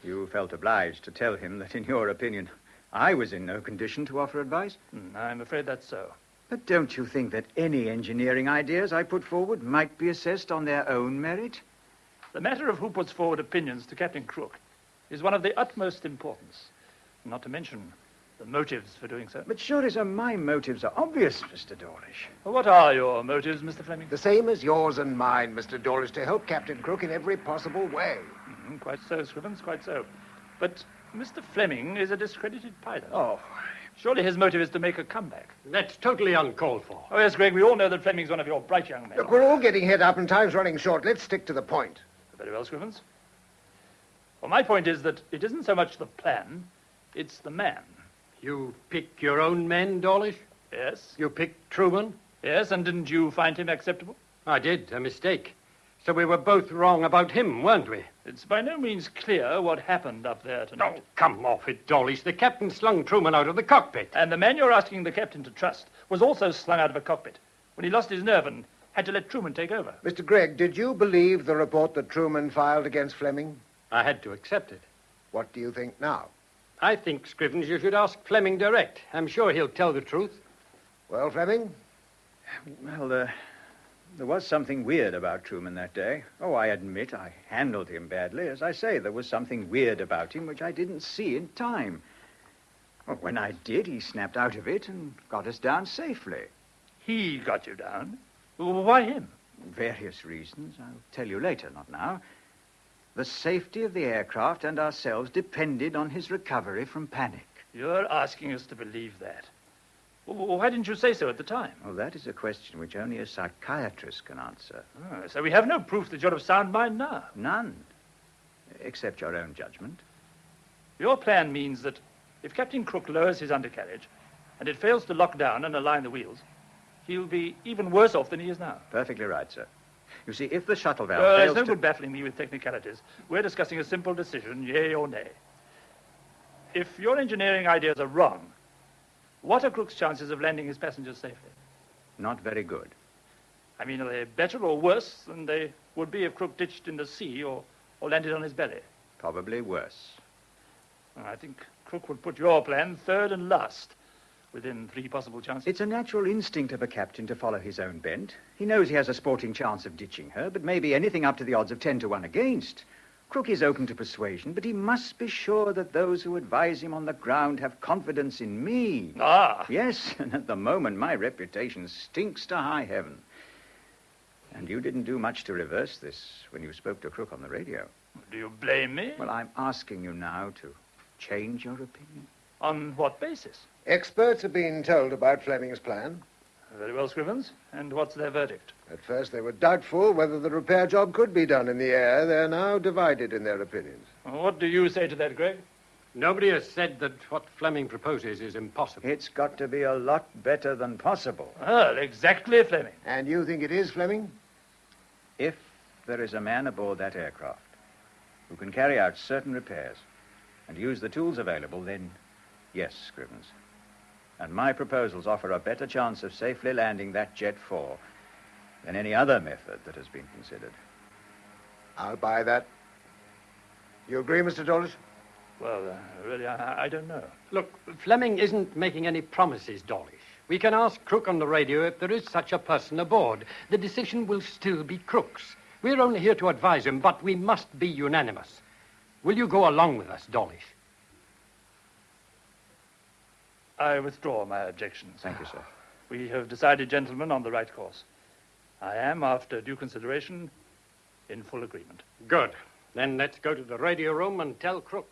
You felt obliged to tell him that, in your opinion, I was in no condition to offer advice. I'm afraid that's so. But don't you think that any engineering ideas I put forward might be assessed on their own merit? The matter of who puts forward opinions to Captain Crook is one of the utmost importance, not to mention the motives for doing so. But surely, sir, my motives are obvious, Mr. Dawlish. What are your motives, Mr. Fleming? The same as yours and mine, Mr. Dawlish, to help Captain Crook in every possible way. Quite so, Scrivens, quite so. But Mr. Fleming is a discredited pilot. Oh. Surely his motive is to make a comeback. That's totally uncalled for. Oh, yes, Greg, we all know that Fleming's one of your bright young men. Look, we're all getting head up and time's running short. Let's stick to the point. Very well, Scrivens. Well, my point is that it isn't so much the plan, it's the man. You pick your own men, Dawlish? Yes. You picked Truman? Yes, and didn't you find him acceptable? I did, a mistake. So we were both wrong about him, weren't we? It's by no means clear what happened up there tonight. Oh, come off it, Dawlish. The captain slung Truman out of the cockpit. And the man you're asking the captain to trust was also slung out of a cockpit when he lost his nerve and had to let Truman take over. Mr. Gregg, did you believe the report that Truman filed against Fleming? I had to accept it. What do you think now? I think, Scrivens, you should ask Fleming direct. I'm sure he'll tell the truth. Well, Fleming? Well, there was something weird about Truman that day. Oh, I admit I handled him badly. As I say, there was something weird about him which I didn't see in time. Well, when I did, he snapped out of it and got us down safely. He got you down? Why him? Various reasons. I'll tell you later, not now. The safety of the aircraft and ourselves depended on his recovery from panic. You're asking us to believe that. Why didn't you say so at the time? Well, that is a question which only a psychiatrist can answer. Oh, so we have no proof that you're of sound mind now? None. Except your own judgment. Your plan means that if Captain Crook lowers his undercarriage and it fails to lock down and align the wheels, he'll be even worse off than he is now. Perfectly right, sir. You see, if the shuttle valve There's fails no to... good baffling me with technicalities. We're discussing a simple decision, yea or nay. If your engineering ideas are wrong, what are Crook's chances of landing his passengers safely? Not very good. I mean, are they better or worse than they would be if Crook ditched in the sea or landed on his belly? Probably worse. I think Crook would put your plan third and last, within 3 possible chances. It's a natural instinct of a captain to follow his own bent. He knows he has a sporting chance of ditching her, but maybe anything up to the odds of 10 to 1 against. Crook is open to persuasion, but he must be sure that those who advise him on the ground have confidence in me. Ah! Yes, and at the moment my reputation stinks to high heaven. And you didn't do much to reverse this when you spoke to Crook on the radio. Do you blame me? Well, I'm asking you now to change your opinion. On what basis? Experts have been told about Fleming's plan. Very well, Scrivens. And what's their verdict? At first they were doubtful whether the repair job could be done in the air. They're now divided in their opinions. What do you say to that, Greg? Nobody has said that what Fleming proposes is impossible. It's got to be a lot better than possible. Well, exactly, Fleming. And you think it is, Fleming? If there is a man aboard that aircraft who can carry out certain repairs and use the tools available, then yes, Scrivens. And my proposals offer a better chance of safely landing that Jet 4 than any other method that has been considered. I'll buy that. You agree, Mr. Dawlish? Well, really, I don't know. Look, Fleming isn't making any promises, Dawlish. We can ask Crook on the radio if there is such a person aboard. The decision will still be Crook's. We're only here to advise him, but we must be unanimous. Will you go along with us, Dawlish? I withdraw my objections. Thank you, sir. We have decided, gentlemen, on the right course. I am, after due consideration, in full agreement. Good. Then let's go to the radio room and tell Crook.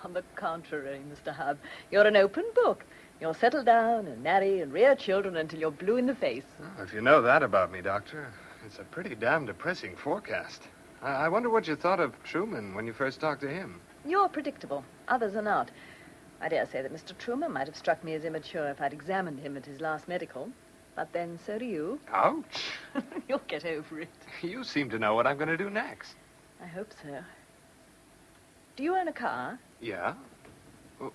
On the contrary, Mr. Hub, you're an open book. You'll settle down and marry and rear children until you're blue in the face. Well, if you know that about me, Doctor, it's a pretty damn depressing forecast. I wonder what you thought of Truman when you first talked to him. You're predictable. Others are not. I dare say that Mr. Truman might have struck me as immature if I'd examined him at his last medical. But then so do you. Ouch. You'll get over it. You seem to know what I'm going to do next. I hope so. Do you own a car? Yeah? Well,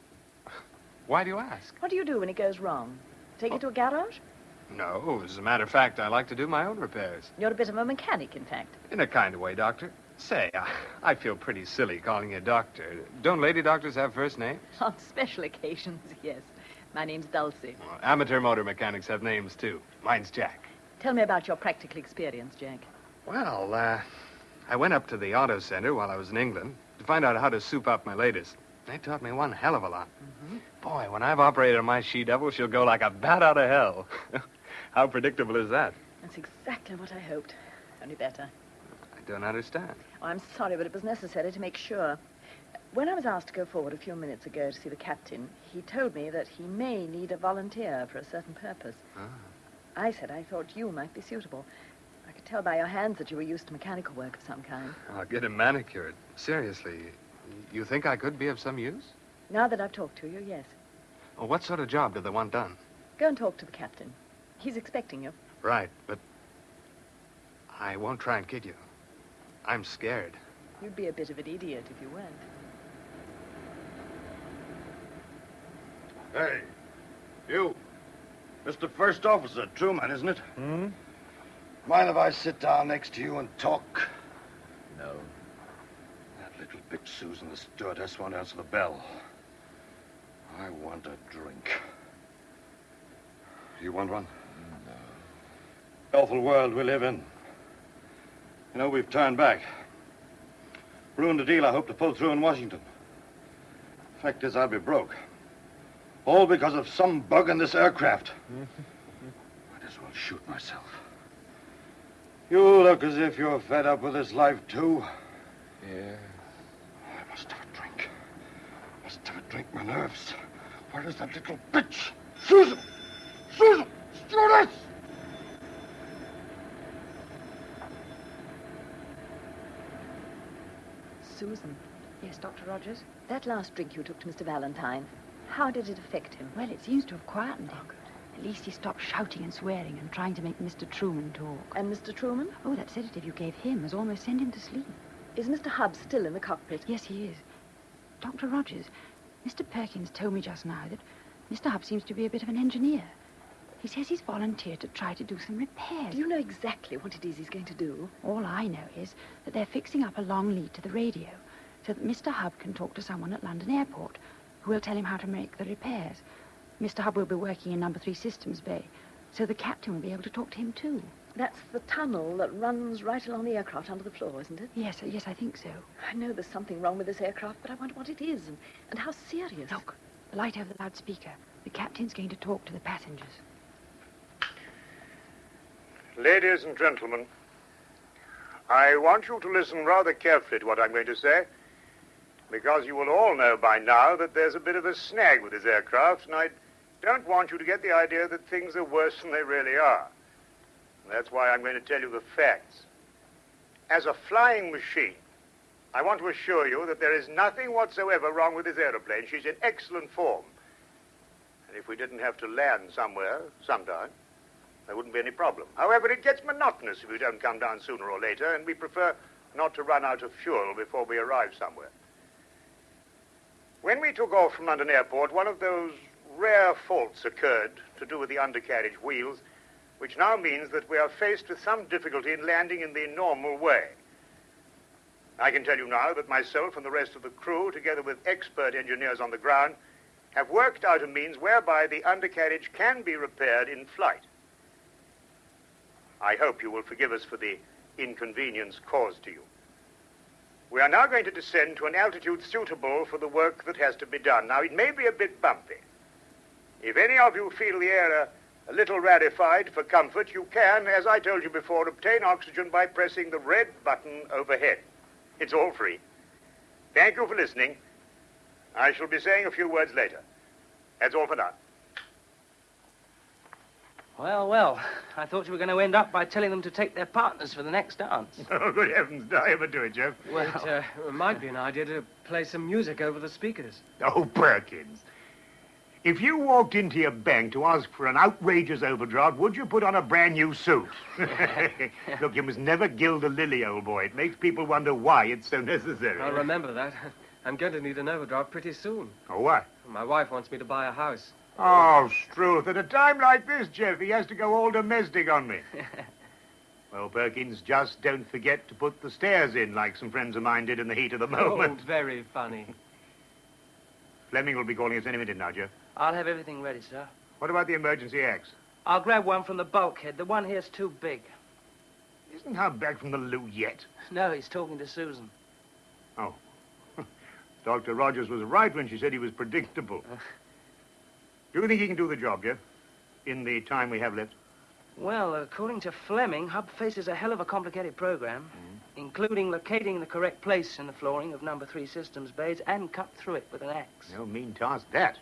why do you ask? What do you do when it goes wrong? Take it to a garage? No, as a matter of fact, I like to do my own repairs. You're a bit of a mechanic, in fact. In a kind of way, Doctor. Say, I feel pretty silly calling you doctor. Don't lady doctors have first names? On special occasions, yes. My name's Dulcie. Well, amateur motor mechanics have names, too. Mine's Jack. Tell me about your practical experience, Jack. Well, I went up to the auto center while I was in England to find out how to soup up my latest. They taught me one hell of a lot. Mm-hmm. Boy, when I've operated on my she-devil, she'll go like a bat out of hell. How predictable is that? That's exactly what I hoped. Only better. I don't understand. Oh, I'm sorry, but it was necessary to make sure. When I was asked to go forward a few minutes ago to see the captain, he told me that he may need a volunteer for a certain purpose. Ah. I said I thought you might be suitable. I could tell by your hands that you were used to mechanical work of some kind. I'll get him manicured. Seriously, you think I could be of some use? Now that I've talked to you, yes. Well, what sort of job do they want done? Go and talk to the captain. He's expecting you. Right, but I won't try and kid you. I'm scared. You'd be a bit of an idiot if you weren't. Hey, you. Mr. First Officer, Truman, isn't it? Hmm? Mind if I sit down next to you and talk? No. That little bitch Susan, the stewardess, won't answer the bell. I want a drink. You want one? No. Awful world we live in. You know, we've turned back. Ruined a deal I hoped to pull through in Washington. Fact is, I'll be broke. All because of some bug in this aircraft. Might as well shoot myself. You look as if you're fed up with this life, too. Yeah. I must have a drink. Must have a drink, my nerves. Where is that little bitch? Susan! Susan! Stewardess! Susan, Yes, Dr. Rogers? that last drink you took to Mr. Valentine, how did it affect him? Well, it seems to have quietened him. At least he stopped shouting and swearing and trying to make Mr. Truman talk. And Mr. Truman? Oh, that sedative you gave him has almost sent him to sleep. Is Mr. Hubb still in the cockpit? Yes, he is. Dr. Rogers, Mr. Perkins told me just now that Mr. Hubb seems to be a bit of an engineer. He says he's volunteered to try to do some repairs. Do you know exactly what it is he's going to do? All I know is that they're fixing up a long lead to the radio so that Mr. Hubb can talk to someone at London Airport who will tell him how to make the repairs. Mr. Hubb will be working in number 3 Systems Bay, so the captain will be able to talk to him too. That's the tunnel that runs right along the aircraft under the floor, isn't it? Yes, I think so. I know there's something wrong with this aircraft, but I wonder what it is and how serious. Look, the light over the loudspeaker. The captain's going to talk to the passengers. Ladies and gentlemen, I want you to listen rather carefully to what I'm going to say, because you will all know by now that there's a bit of a snag with this aircraft, and I don't want you to get the idea that things are worse than they really are. That's why I'm going to tell you the facts. As a flying machine, I want to assure you that there is nothing whatsoever wrong with this aeroplane. She's in excellent form. And if we didn't have to land somewhere, sometime, there wouldn't be any problem. However, it gets monotonous if we don't come down sooner or later, and we prefer not to run out of fuel before we arrive somewhere. When we took off from London Airport, one of those rare faults occurred to do with the undercarriage wheels, which now means that we are faced with some difficulty in landing in the normal way. I can tell you now that myself and the rest of the crew, together with expert engineers on the ground, have worked out a means whereby the undercarriage can be repaired in flight. I hope you will forgive us for the inconvenience caused to you. We are now going to descend to an altitude suitable for the work that has to be done. Now, it may be a bit bumpy. If any of you feel the air a little rarefied for comfort, you can, as I told you before, obtain oxygen by pressing the red button overhead. It's all free. Thank you for listening. I shall be saying a few words later. That's all for now. Well, well, I thought you were going to end up by telling them to take their partners for the next dance. Oh, good heavens, did I ever do it, Jeff? Well, it might be an idea to play some music over the speakers. Oh, Perkins. If you walked into your bank to ask for an outrageous overdraft, would you put on a brand new suit? Look, you must never gild the lily, old boy. It makes people wonder why it's so necessary. I'll remember that. I'm going to need an overdraft pretty soon. Oh, what? My wife wants me to buy a house. Oh, Struth, at a time like this, Jeff, he has to go all domestic on me. Well, Perkins, just don't forget to put the stairs in like some friends of mine did in the heat of the moment. Oh, very funny. Fleming will be calling us any minute now, Joe. I'll have everything ready, sir. What about the emergency axe? I'll grab one from the bulkhead. The one here's too big. Isn't Hub back from the loo yet? No, he's talking to Susan. Oh. Dr. Rogers was right when she said he was predictable. Do you think he can do the job, Jeff? In the time we have left? Well, according to Fleming, Hub faces a hell of a complicated program, including locating the correct place in the flooring of number 3 systems bays and cut through it with an axe. No mean task, that.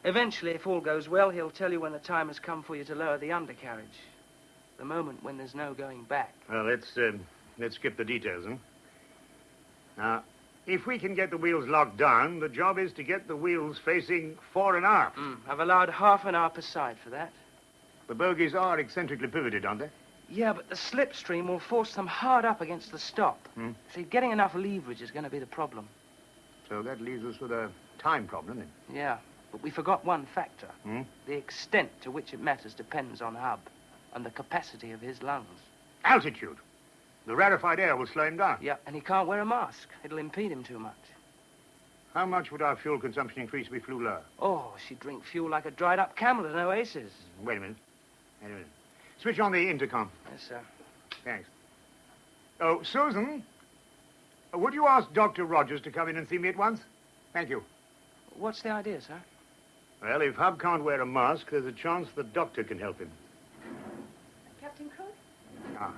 Eventually, if all goes well, he'll tell you when the time has come for you to lower the undercarriage. The moment when there's no going back. Well, let's skip the details, huh? Now, if we can get the wheels locked down, the job is to get the wheels facing fore and aft. I've allowed half an hour per side for that. The bogies are eccentrically pivoted, aren't they? Yeah, but the slipstream will force them hard up against the stop. See, getting enough leverage is going to be the problem. So that leaves us with a time problem, doesn't it? Yeah, but we forgot one factor. The extent to which it matters depends on Hub and the capacity of his lungs. Altitude. The rarefied air will slow him down. Yeah, and he can't wear a mask. It'll impede him too much. How much would our fuel consumption increase if we flew lower? Oh, she'd drink fuel like a dried-up camel at an oasis. Wait a minute. Wait a minute. Switch on the intercom. Yes, sir. Thanks. Oh, Susan, would you ask Dr. Rogers to come in and see me at once? Thank you. What's the idea, sir? Well, if Hub can't wear a mask, there's a chance the doctor can help him. Captain Crook? Ah.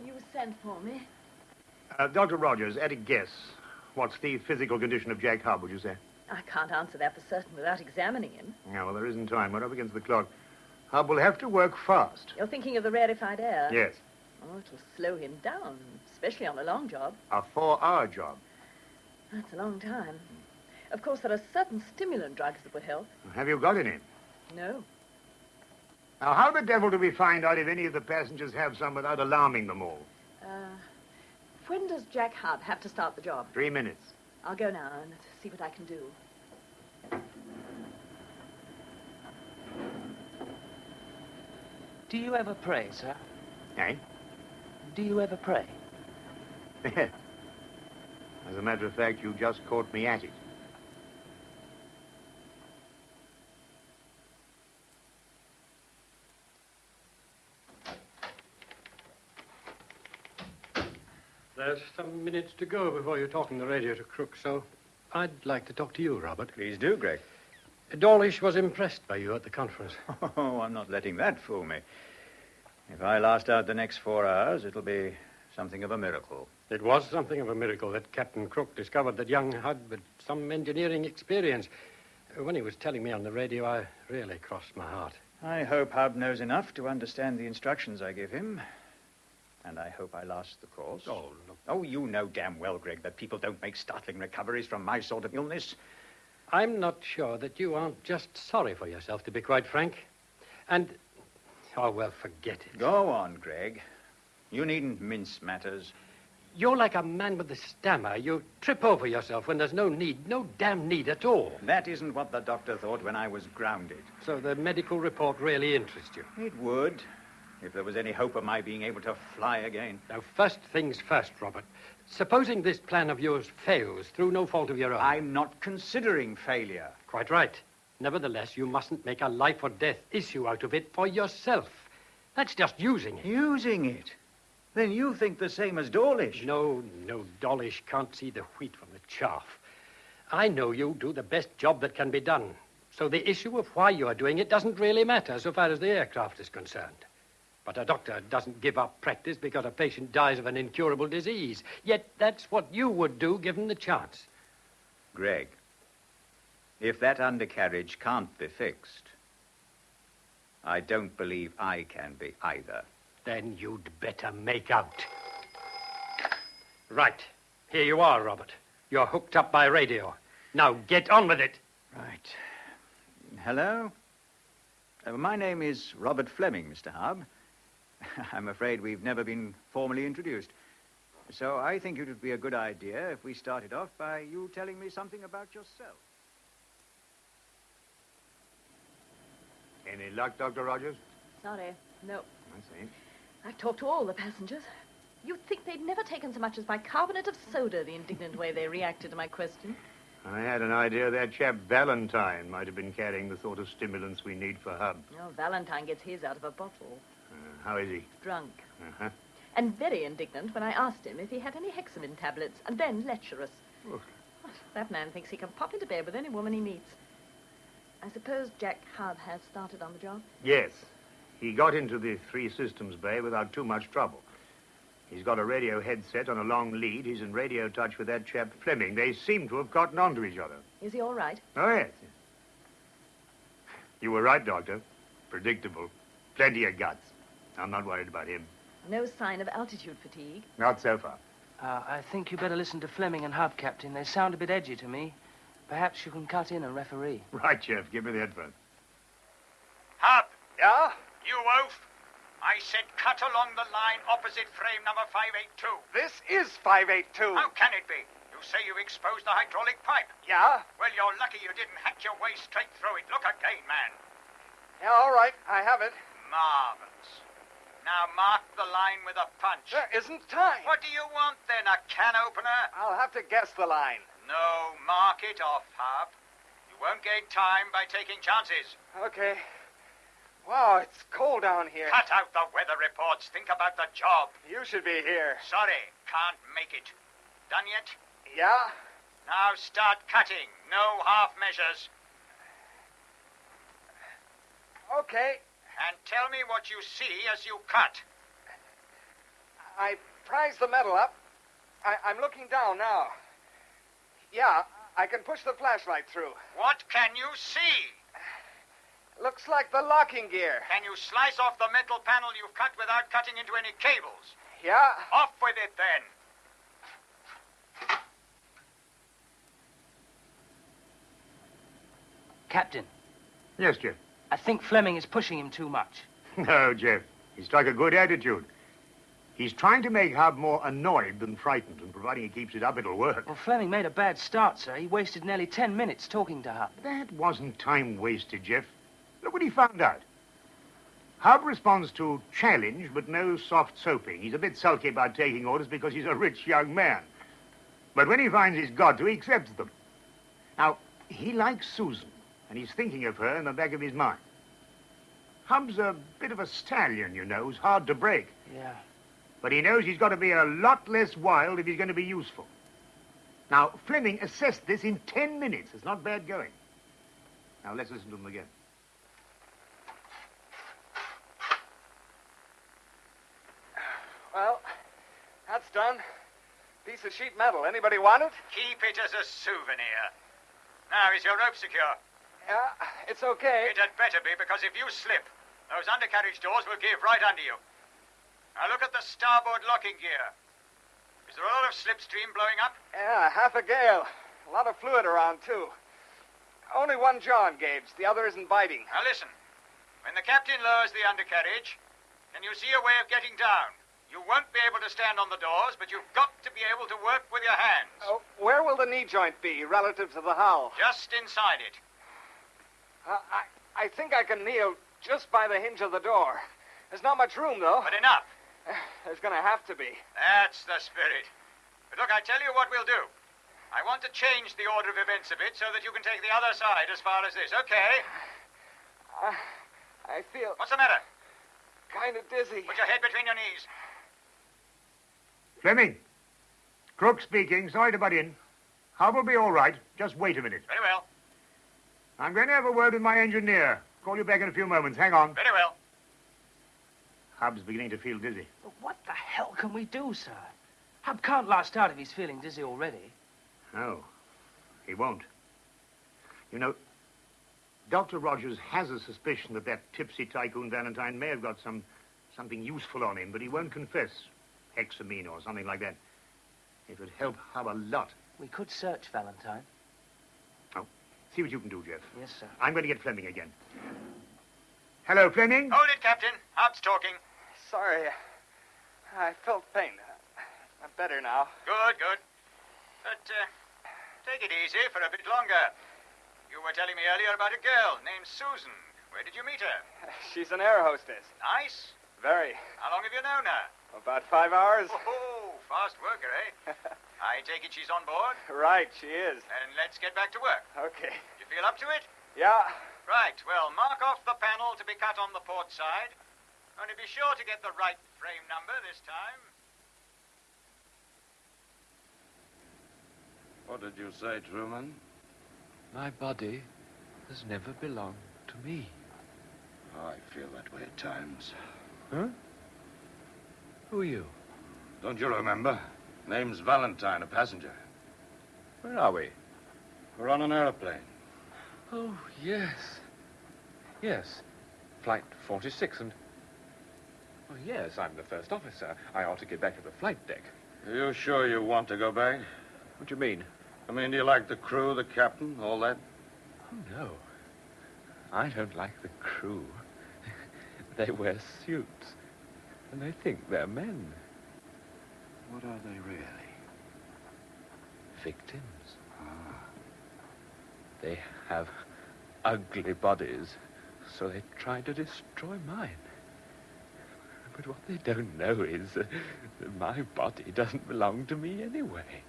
You sent for me. Dr. Rogers, at a guess, what's the physical condition of Jack Hub, would you say? I can't answer that for certain without examining him. Yeah, well, there isn't time. We're up against the clock. Hub will have to work fast. You're thinking of the rarefied air? Yes. Oh, it'll slow him down, especially on a long job. A 4-hour job. That's a long time. Of course, there are certain stimulant drugs that would help. Have you got any? No. Now, how the devil do we find out if any of the passengers have some without alarming them all? When does Jack Hub have to start the job? 3 minutes. I'll go now and see what I can do. Do you ever pray, sir? Eh? Do you ever pray? As a matter of fact, you just caught me at it. There's some minutes to go before you're talking the radio to Crook, so I'd like to talk to you, Robert. Please do, Greg. Dawlish was impressed by you at the conference. Oh, I'm not letting that fool me. If I last out the next 4 hours, it'll be something of a miracle. It was something of a miracle that Captain Crook discovered that young Hud had some engineering experience. When he was telling me on the radio, I really crossed my heart. I hope Hub knows enough to understand the instructions I give him. And I hope I last the course. Oh, look. Oh, you know damn well, Greg, that people don't make startling recoveries from my sort of illness. I'm not sure that you aren't just sorry for yourself, to be quite frank. And, oh, well, forget it. Go on, Greg. You needn't mince matters. You're like a man with a stammer. You trip over yourself when there's no need, no damn need at all. That isn't what the doctor thought when I was grounded. So the medical report really interests you? It would, if there was any hope of my being able to fly again. Now, first things first, Robert. Supposing this plan of yours fails through no fault of your own. I'm not considering failure. Quite right. Nevertheless, you mustn't make a life or death issue out of it for yourself. That's just using it. Using it? Then you think the same as Dawlish. No, Dawlish can't see the wheat from the chaff. I know you do the best job that can be done. So the issue of why you are doing it doesn't really matter so far as the aircraft is concerned. But a doctor doesn't give up practice because a patient dies of an incurable disease. Yet that's what you would do given the chance. Greg, if that undercarriage can't be fixed, I don't believe I can be either. Then you'd better make out. Right. Here you are, Robert. You're hooked up by radio. Now get on with it. Right. Hello? My name is Robert Fleming, Mr. Hub. I'm afraid we've never been formally introduced. So I think it would be a good idea if we started off by you telling me something about yourself. Any luck, Dr. Rogers? Sorry, no. I see. I've talked to all the passengers. You'd think they'd never taken so much as bicarbonate of soda, the indignant way they reacted to my question. I had an idea that chap Valentine might have been carrying the sort of stimulants we need for Hub. Oh, Valentine gets his out of a bottle. How is he? Drunk. Uh-huh. And very indignant when I asked him if he had any hexamine tablets, and then lecherous. Oof. That man thinks he can pop into bed with any woman he meets. I suppose Jack Hub has started on the job? Yes. He got into the three systems bay without too much trouble. He's got a radio headset on a long lead. He's in radio touch with that chap Fleming. They seem to have gotten on to each other. Is he all right? Oh, yes. You were right, Doctor. Predictable. Plenty of guts. I'm not worried about him. No sign of altitude fatigue? Not so far. I think you better listen to Fleming and Hub, Captain. They sound a bit edgy to me. Perhaps you can cut in and referee. Right, Jeff. Give me the headphone. Hub. Yeah? You oaf. I said cut along the line opposite frame number 582. This is 582. How can it be? You say you exposed the hydraulic pipe. Yeah? Well, you're lucky you didn't hack your way straight through it. Look again, man. Yeah, all right. I have it. Marvelous. Now mark the line with a punch. There isn't time. What do you want, then? A can opener? I'll have to guess the line. No, mark it off, Hub. You won't gain time by taking chances. Okay. Wow, it's cold down here. Cut out the weather reports. Think about the job. You should be here. Sorry, can't make it. Done yet? Yeah? Now start cutting. No half measures. Okay. And tell me what you see as you cut. I prise the metal up. I'm looking down now. Yeah, I can push the flashlight through. What can you see? Looks like the locking gear. Can you slice off the metal panel you've cut without cutting into any cables? Yeah. Off with it, then. Captain. Yes, Jeff. I think Fleming is pushing him too much. No, Jeff. He's struck a good attitude. He's trying to make Hub more annoyed than frightened, and providing he keeps it up, it'll work. Well, Fleming made a bad start, sir. He wasted nearly 10 minutes talking to Hub. That wasn't time wasted, Jeff. Look what he found out. Hub responds to challenge, but no soft soaping. He's a bit sulky about taking orders because he's a rich young man. But when he finds he's got to, he accepts them. Now, he likes Susan, and he's thinking of her in the back of his mind. Hub's a bit of a stallion, you know, who's hard to break. Yeah. But he knows he's got to be a lot less wild if he's going to be useful. Now, Fleming assessed this in 10 minutes. It's not bad going. Now, let's listen to them again. Well, that's done. Piece of sheet metal. Anybody want it? Keep it as a souvenir. Now, is your rope secure? Yeah, it's okay. It had better be, because if you slip, those undercarriage doors will give right under you. Now, look at the starboard locking gear. Is there a lot of slipstream blowing up? Yeah, half a gale. A lot of fluid around, too. Only one jaw engaged. The other isn't biting. Now, listen. When the captain lowers the undercarriage, can you see a way of getting down? You won't be able to stand on the doors, but you've got to be able to work with your hands. Oh, where will the knee joint be relative to the hull? Just inside it. I think I can kneel just by the hinge of the door. There's not much room, though. But enough. There's going to have to be. That's the spirit. But look, I tell you what we'll do. I want to change the order of events a bit so that you can take the other side as far as this, okay? I feel... What's the matter? Kind of dizzy. Put your head between your knees. Fleming. Crook speaking. Sorry to butt in. Hub will be all right. Just wait a minute. Very well. I'm going to have a word with my engineer. Call you back in a few moments. Hang on. Very well. Hub's beginning to feel dizzy. But what the hell can we do, sir? Hub can't last out if he's feeling dizzy already. No, he won't. You know, Dr. Rogers has a suspicion that tipsy tycoon Valentine may have got something useful on him, but he won't confess. Hexamine or something like that. It would help Hub a lot. We could search Valentine. Oh, see what you can do, Jeff. Yes, sir. I'm going to get Fleming again. Hello, Fleming? Hold it, Captain. Hub's talking. Sorry. I felt pain. I'm better now. Good, good. But, take it easy for a bit longer. You were telling me earlier about a girl named Susan. Where did you meet her? She's an air hostess. Nice? Very. How long have you known her? About 5 hours. Oh, fast worker, eh? I take it she's on board? Right, she is. And let's get back to work. Okay. You feel up to it? Yeah. Right, well, mark off the panel to be cut on the port side. Only be sure to get the right frame number this time. What did you say, Truman? My body has never belonged to me. Oh, I feel that way at times. Huh? Who are you? Don't you remember? Name's Valentine, a passenger. Where are we? We're on an airplane. Oh, yes. Yes. Flight 46 and... Oh, yes, I'm the first officer. I ought to get back to the flight deck. Are you sure you want to go back? What do you mean? I mean, do you like the crew, the captain, all that? Oh, no. I don't like the crew. They wear suits, and they think they're men. What are they really? Victims. They have ugly bodies, so they try to destroy mine. But what they don't know is that my body doesn't belong to me anyway.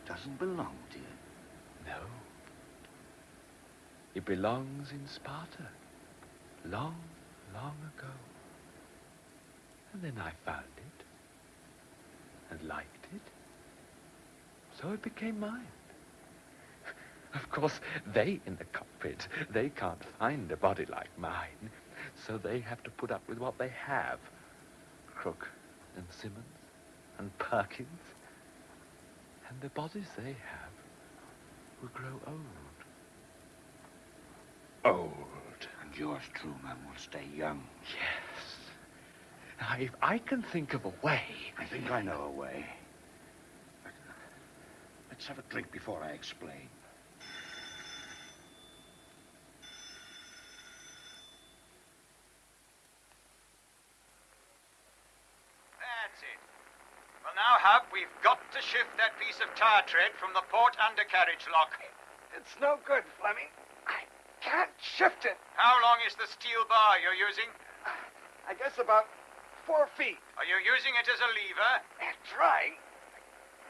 Doesn't belong to you? No. It belongs in Sparta. Long, long ago. And then I found it. And liked it. So it became mine. Of course, they in the cockpit, they can't find a body like mine. So they have to put up with what they have. Crook and Simmons and Perkins. And the bodies they have will grow old. Old. And yours, Truman, will stay young. Yes. Now, if I can think of a way... I think I know a way. Let's have a drink before I explain. That's it. Well, now, Hub, we've got to shift that piece of tire tread from the port undercarriage lock. It's no good, Fleming. I can't shift it. How long is the steel bar you're using? I guess about 4 feet. Are you using it as a lever? Trying.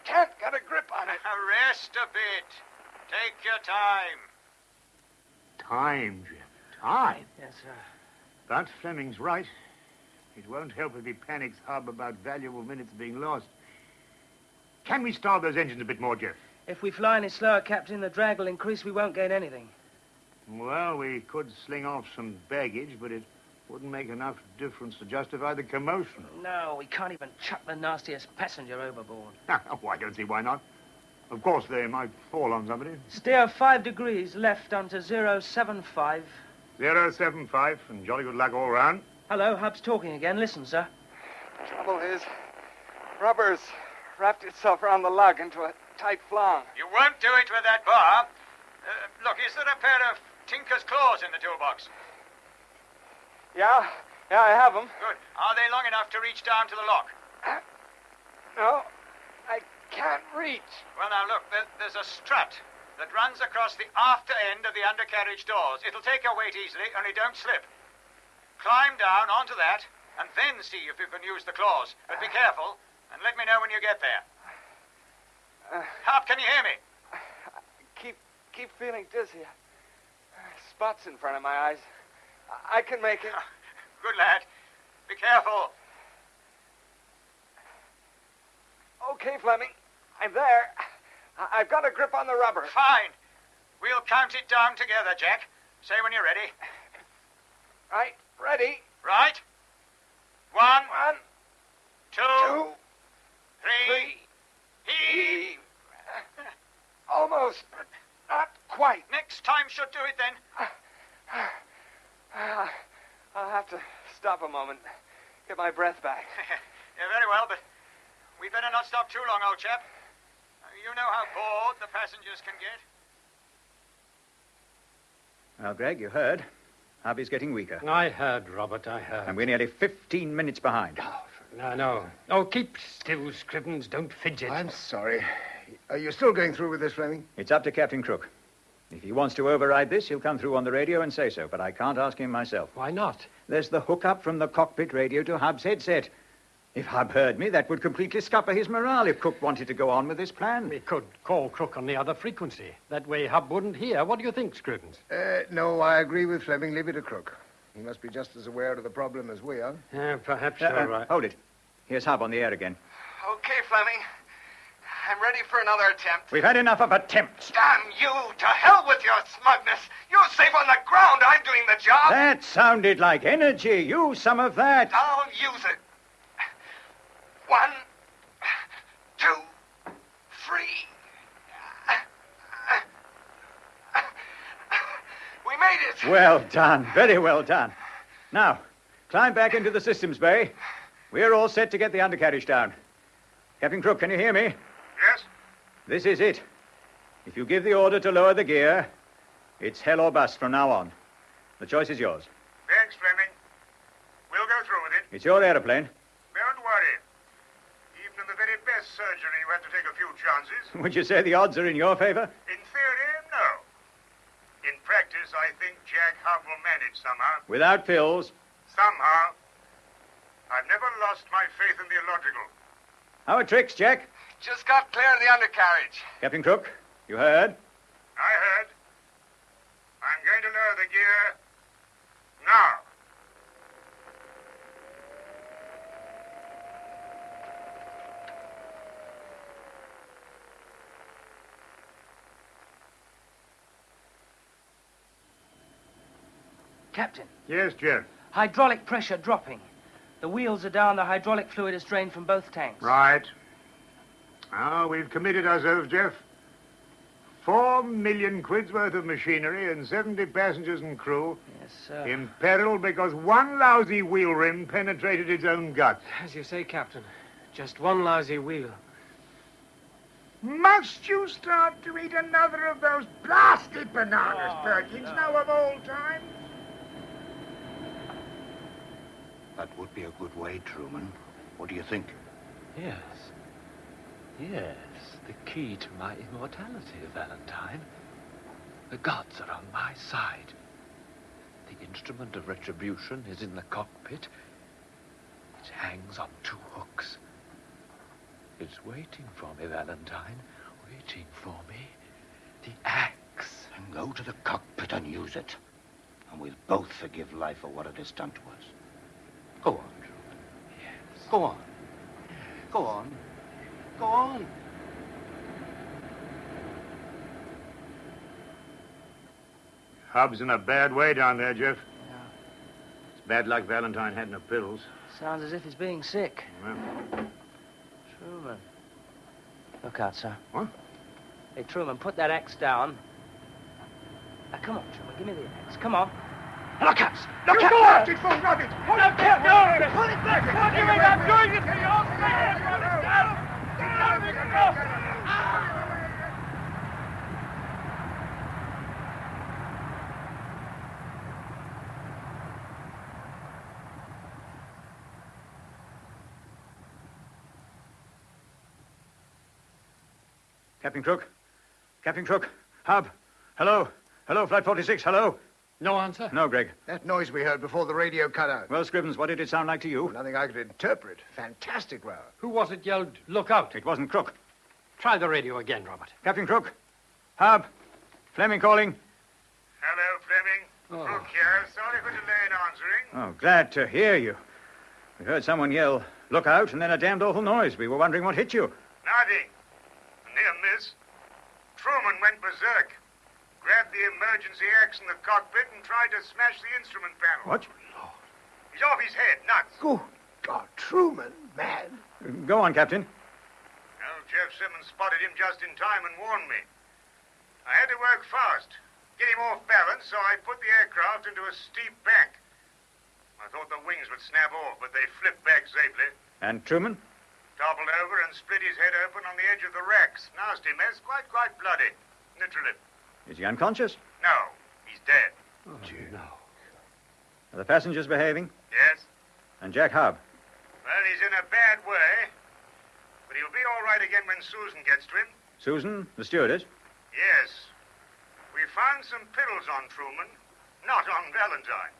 Can't get a grip on it. Rest a bit. Take your time. Time, Jim. Time. Yes, sir. But Fleming's right. It won't help if he panics Hub about valuable minutes being lost. Can we start those engines a bit more, Jeff? If we fly any slower, Captain, the drag will increase. We won't gain anything. Well, we could sling off some baggage, but it wouldn't make enough difference to justify the commotion. No, we can't even chuck the nastiest passenger overboard. Oh, I don't see why not. Of course, they might fall on somebody. Steer 5 degrees left onto 075. 075, and jolly good luck all round. Hello, Hub's talking again. Listen, sir. Trouble is, rubber's wrapped itself around the lug into a tight flong. You won't do it with that bar. Look, is there a pair of tinker's claws in the toolbox? Yeah, I have them. Good. Are they long enough to reach down to the lock? No, I can't reach. Well, now, look, there's a strut that runs across the after end of the undercarriage doors. It'll take your weight easily, only don't slip. Climb down onto that, and then see if you can use the claws. But be careful, and let me know when you get there. Hop, can you hear me? Keep feeling dizzy. Spots in front of my eyes. I can make it. Good lad. Be careful. Okay, Fleming. I'm there. I've got a grip on the rubber. Fine. We'll count it down together, Jack. Say when you're ready. Right. Ready. Right. 1, 2, 3. Heave. Almost, but not quite. Next time should do it, then. I'll have to stop a moment. Get my breath back. Yeah, very well, but we better not stop too long, old chap. You know how bored the passengers can get. Well, Greg, you heard. Hubby's getting weaker. I heard, Robert, I heard. And we're nearly 15 minutes behind. No. Oh, keep still, Scrivens. Don't fidget. I'm sorry. Are you still going through with this, Fleming? It's up to Captain Crook. If he wants to override this, he'll come through on the radio and say so, but I can't ask him myself. Why not? There's the hookup from the cockpit radio to Hub's headset. If Hub heard me, that would completely scupper his morale if Crook wanted to go on with this plan. We could call Crook on the other frequency. That way Hub wouldn't hear. What do you think, Scrivens? No, I agree with Fleming. Leave it to Crook. He must be just as aware of the problem as we are. Perhaps you're right. Hold it. Here's Hub on the air again. Okay, Fleming. I'm ready for another attempt. We've had enough of attempts. Damn you! To hell with your smugness! You're safe on the ground. I'm doing the job. That sounded like energy. Use some of that. I'll use it. 1, 2, 3. We made it. Well done. Very well done. Now, climb back into the systems bay. We're all set to get the undercarriage down. Captain Crook, can you hear me? Yes? This is it. If you give the order to lower the gear, it's hell or bust from now on. The choice is yours. Thanks, Fleming. We'll go through with it. It's your aeroplane. Don't worry. Even in the very best surgery, you have to take a few chances. Would you say the odds are in your favor? In theory, no. In practice, I think Jack Hub will manage somehow. Without pills. Somehow. I've never lost my faith in the illogical. How are tricks, Jack? Just got clear of the undercarriage. Captain Crook, you heard? I heard. I'm going to lower the gear now. Captain, Yes, Jeff. hydraulic pressure dropping. The wheels are down, the hydraulic fluid is drained from both tanks. Right. Now, we've committed ourselves, Jeff. 4 million quid's worth of machinery and 70 passengers and crew Yes, sir. in peril because one lousy wheel rim penetrated its own gut. As you say, Captain, just one lousy wheel. Must you start to eat another of those blasted bananas, Perkins, now of all time? That would be a good way, Truman. What do you think? Yes. Yes, the key to my immortality, Valentine. The gods are on my side. The instrument of retribution is in the cockpit. It hangs on 2 hooks. It's waiting for me, Valentine. Waiting for me. The axe. And go to the cockpit and use it. And we'll both forgive life for what it has done to us. Go on, Truman. Yes. Go on. Go on. Go on. Hub's in a bad way down there, Jeff. Yeah. It's bad luck Valentine had no pills. Sounds as if he's being sick. Well, Truman. Look out, sir. What? Hey, Truman, put that axe down. Now, come on, Truman, give me the axe. Come on. Look out! Look out! Go after it, fool! Rub it! Pull it back! Pull it back! What are you doing? I'm doing it for you! All straight! Pull it down! Get down! Make it go! Captain Crook? Captain Crook? Hub? Hello? Hello, Flight 46, hello? No answer? No, Greg. That noise we heard before the radio cut out. Well, Scrivens, what did it sound like to you? Nothing I could interpret. Fantastic row. Who was it yelled, look out? It wasn't Crook. Try the radio again, Robert. Captain Crook? Hub? Fleming calling? Hello, Fleming. Crook here. Sorry for delay in answering. Oh, glad to hear you. We heard someone yell, look out, and then a damned awful noise. We were wondering what hit you. Nothing. Near miss. Truman went berserk. Grabbed the emergency axe in the cockpit and tried to smash the instrument panel. What? He's off his head, nuts. Good God, Truman, man. Go on, Captain. Well, Jeff Simmons spotted him just in time and warned me. I had to work fast, get him off balance, so I put the aircraft into a steep bank. I thought the wings would snap off, but they flipped back safely. And Truman? Toppled over and split his head open on the edge of the racks. Nasty mess, quite bloody. Literally. Is he unconscious? No, he's dead. Oh, no. Are the passengers behaving? Yes? And Jack Hub? Well, he's in a bad way. But he'll be all right again when Susan gets to him. Susan, the stewardess? Yes. We found some pills on Truman, not on Valentine.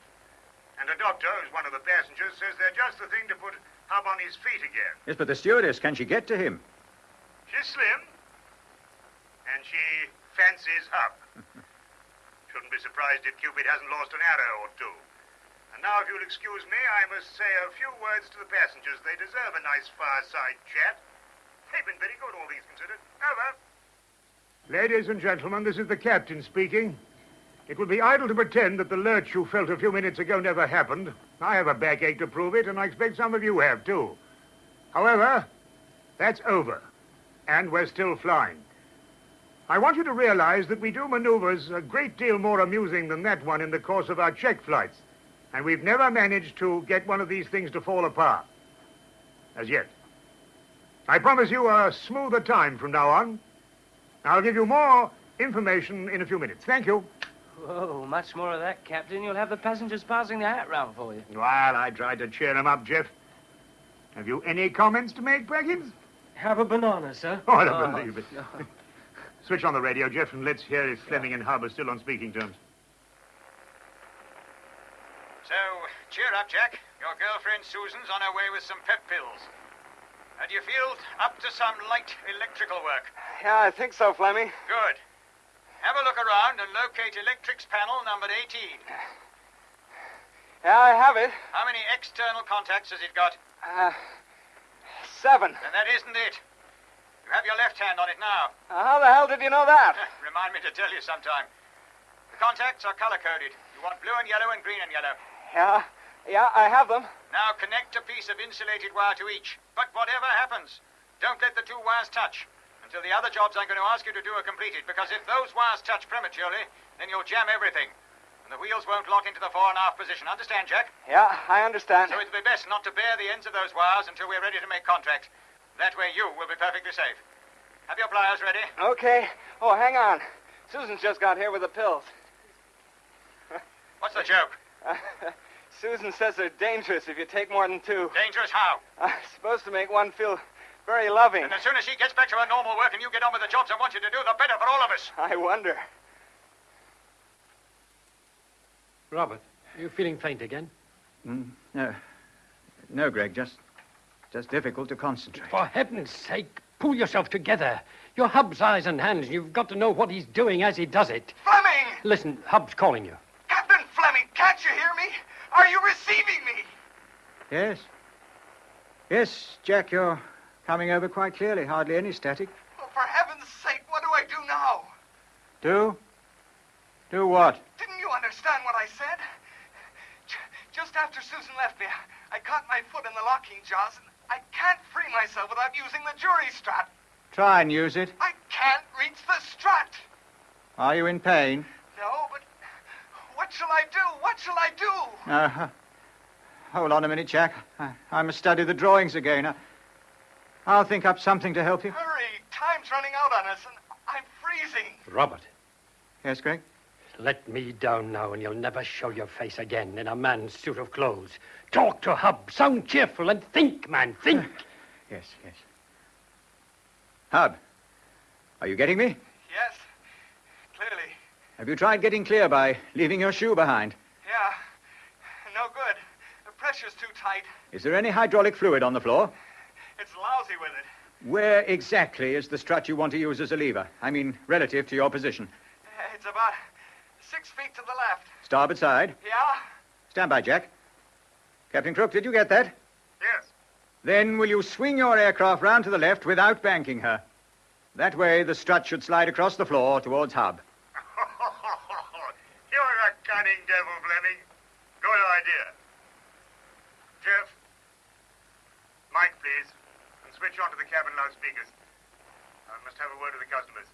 And the doctor, who's one of the passengers, says they're just the thing to put Hub on his feet again. Yes, but the stewardess, can she get to him? She's slim, and she fancies Hub. Shouldn't be surprised if Cupid hasn't lost an arrow or two. And now, if you'll excuse me, I must say a few words to the passengers. They deserve a nice fireside chat. They've been very good, all things considered. Over. Ladies and gentlemen, this is the captain speaking. It would be idle to pretend that the lurch you felt a few minutes ago never happened. I have a backache to prove it, and I expect some of you have, too. However, that's over, and we're still flying. I want you to realize that we do maneuvers a great deal more amusing than that one in the course of our check flights, and we've never managed to get one of these things to fall apart. As yet. I promise you a smoother time from now on. I'll give you more information in a few minutes. Thank you. Whoa, much more of that, Captain. You'll have the passengers passing the hat round for you. Well, I tried to cheer them up, Jeff. Have you any comments to make, Brackens? Have a banana, sir. Oh, I don't believe it. No. Switch on the radio, Jeff, and let's hear if Fleming and Hub are still on speaking terms. So, cheer up, Jack. Your girlfriend Susan's on her way with some pep pills. Do you feel up to some light electrical work? Yeah, I think so, Fleming. Good. Have a look around and locate electrics panel number 18. Yeah, I have it. How many external contacts has it got? 7. Then that isn't it. You have your left hand on it now. How the hell did you know that? Remind me to tell you sometime. The contacts are color-coded. You want blue and yellow and green and yellow. Yeah, I have them. Now connect a piece of insulated wire to each. But whatever happens, don't let the two wires touch until the other jobs I'm going to ask you to do are completed, because if those wires touch prematurely, then you'll jam everything. And the wheels won't lock into the fore and aft position. Understand, Jack? Yeah, I understand. So it'll be best not to bare the ends of those wires until we're ready to make contact. That way you will be perfectly safe. Have your pliers ready? Okay. Oh, hang on. Susan's just got here with the pills. What's the joke? Susan says they're dangerous if you take more than 2. Dangerous how? Supposed to make one feel very loving. And as soon as she gets back to her normal work and you get on with the jobs I want you to do, the better for all of us. I wonder. Robert, are you feeling faint again? No, Greg, just difficult to concentrate. For heaven's sake, pull yourself together. You're Hub's eyes and hands. You've got to know what he's doing as he does it. Fleming! Listen, Hub's calling you. Captain Fleming, can't you hear me? Are you receiving me? Yes. Yes, Jack, you're coming over quite clearly. Hardly any static. Oh, for heaven's sake, what do I do now? Do? Do what? Didn't you understand what I said? Just after Susan left me, I caught my foot in the locking jaws, and I can't free myself without using the jury strut. Try and use it. I can't reach the strut. Are you in pain? No, but what shall I do? What shall I do? Hold on a minute, Jack. I must study the drawings again. I'll think up something to help you. Hurry. Time's running out on us, and I'm freezing. Robert. Yes, Greg? Let me down now, and you'll never show your face again in a man's suit of clothes. Talk to Hub, sound cheerful, and think, man, think. Yes. Hub, are you getting me? Yes, clearly. Have you tried getting clear by leaving your shoe behind? Yeah, no good. The pressure's too tight. Is there any hydraulic fluid on the floor? It's lousy with it. Where exactly is the strut you want to use as a lever? I mean, relative to your position. It's about 6 feet to the left. Starboard side. Yeah? Stand by, Jack. Captain Crook, did you get that? Yes. Then will you swing your aircraft round to the left without banking her? That way, the strut should slide across the floor towards Hub. You're a cunning devil, Fleming. Good idea. Jeff, mic, please, and switch on to the cabin loudspeakers. I must have a word with the customers.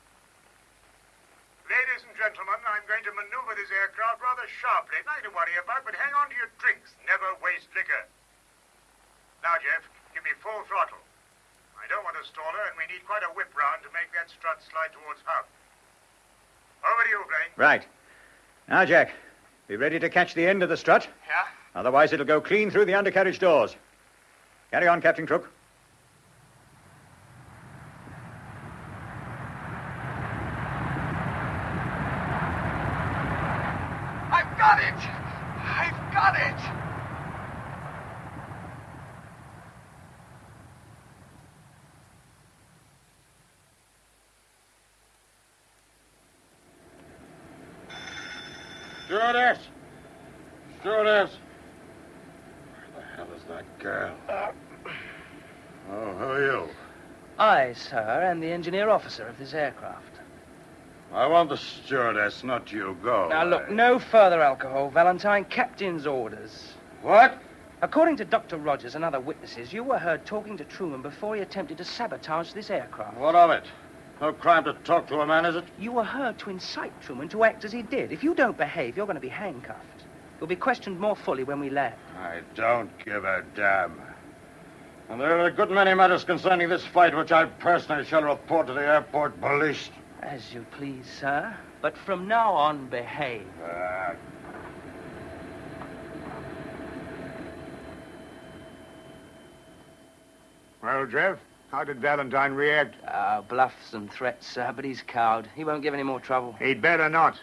Ladies and gentlemen, I'm going to maneuver this aircraft rather sharply. Nothing to worry about, but hang on to your drinks. Never waste liquor. Now, Jeff, give me full throttle. I don't want to stall her, and we need quite a whip round to make that strut slide towards Hub. Over to you, Blaine. Right. Now, Jack, be ready to catch the end of the strut. Yeah? Otherwise, it'll go clean through the undercarriage doors. Carry on, Captain Crook. Stewardess! Stewardess! Where the hell is that girl? Oh, who are you? I, sir, am the engineer officer of this aircraft. I want the stewardess, not you. Go. Now, look, no further alcohol, Valentine. Captain's orders. What? According to Dr. Rogers and other witnesses, you were heard talking to Truman before he attempted to sabotage this aircraft. What of it? No crime to talk to a man, is it? You were heard to incite Truman to act as he did. If you don't behave, you're going to be handcuffed. You'll be questioned more fully when we land. I don't give a damn. And there are a good many matters concerning this flight which I personally shall report to the airport police. As you please, sir. But from now on, behave. Well, Jeff, how did Valentine react? Bluffs and threats, sir, but he's cowed. He won't give any more trouble. He'd better not.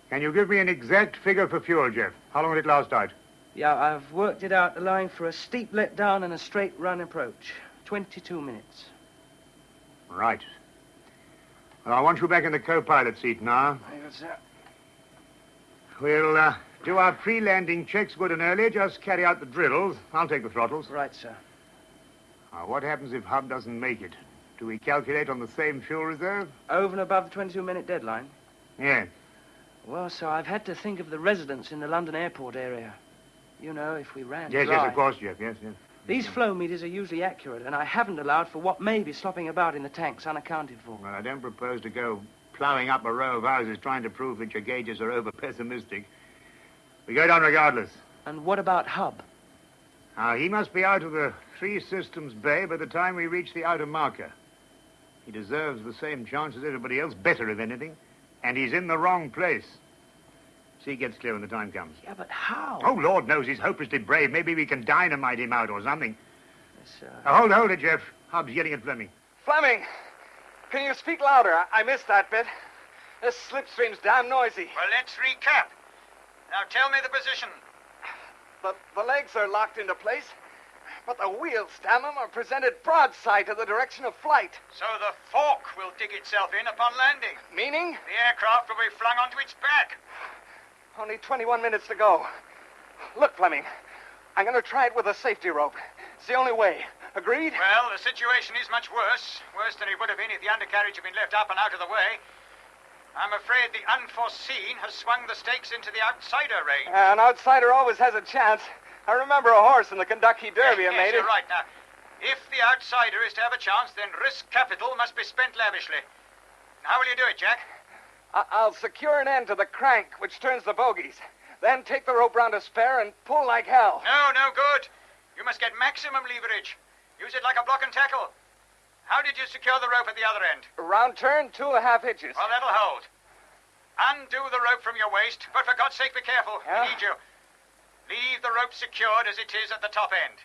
Can you give me an exact figure for fuel, Jeff? How long will it last out? Yeah, I've worked it out, allowing for a steep let down and a straight run approach. 22 minutes. Right. Well, I want you back in the co-pilot seat now. Very good, sir. We'll do our pre-landing checks good and early. Just carry out the drills. I'll take the throttles. Right, sir. What happens if Hub doesn't make it? Do we calculate on the same fuel reserve? Over and above the 22-minute deadline? Yes. Well, sir, I've had to think of the residents in the London airport area. You know, if we ran Yes, dry. yes, of course, Jeff. Yes, yes. These flow meters are usually accurate, and I haven't allowed for what may be slopping about in the tanks unaccounted for. Well, I don't propose to go plowing up a row of houses trying to prove that your gauges are over-pessimistic. We go down regardless. And what about Hub? He must be out of the three systems bay by the time we reach the outer marker. He deserves the same chance as everybody else, better if anything. And he's in the wrong place. See, he gets clear when the time comes. Yeah, but how? Oh, Lord knows he's hopelessly brave. Maybe we can dynamite him out or something. Yes, sir. Hold it, Jeff. Hub's yelling at Fleming. Fleming, can you speak louder? I missed that bit. This slipstream's damn noisy. Well, let's recap. Now tell me the position. The legs are locked into place, but the wheels, damn them, are presented broadside to the direction of flight. So the fork will dig itself in upon landing. Meaning? The aircraft will be flung onto its back. Only 21 minutes to go. Look, Fleming, I'm going to try it with a safety rope. It's the only way. Agreed? Well, the situation is much worse. Worse than it would have been if the undercarriage had been left up and out of the way. I'm afraid the unforeseen has swung the stakes into the outsider range. An outsider always has a chance. I remember a horse in the Kentucky Derby yes, made you're it. right. Now, if the outsider is to have a chance, then risk capital must be spent lavishly. How will you do it, Jack? I'll secure an end to the crank, which turns the bogies. Then take the rope round a spare and pull like hell. No good. You must get maximum leverage. Use it like a block and tackle. How did you secure the rope at the other end? Round turn, 2.5 inches. Well, that'll hold. Undo the rope from your waist, but for God's sake, be careful. Yeah? We need you. Leave the rope secured as it is at the top end.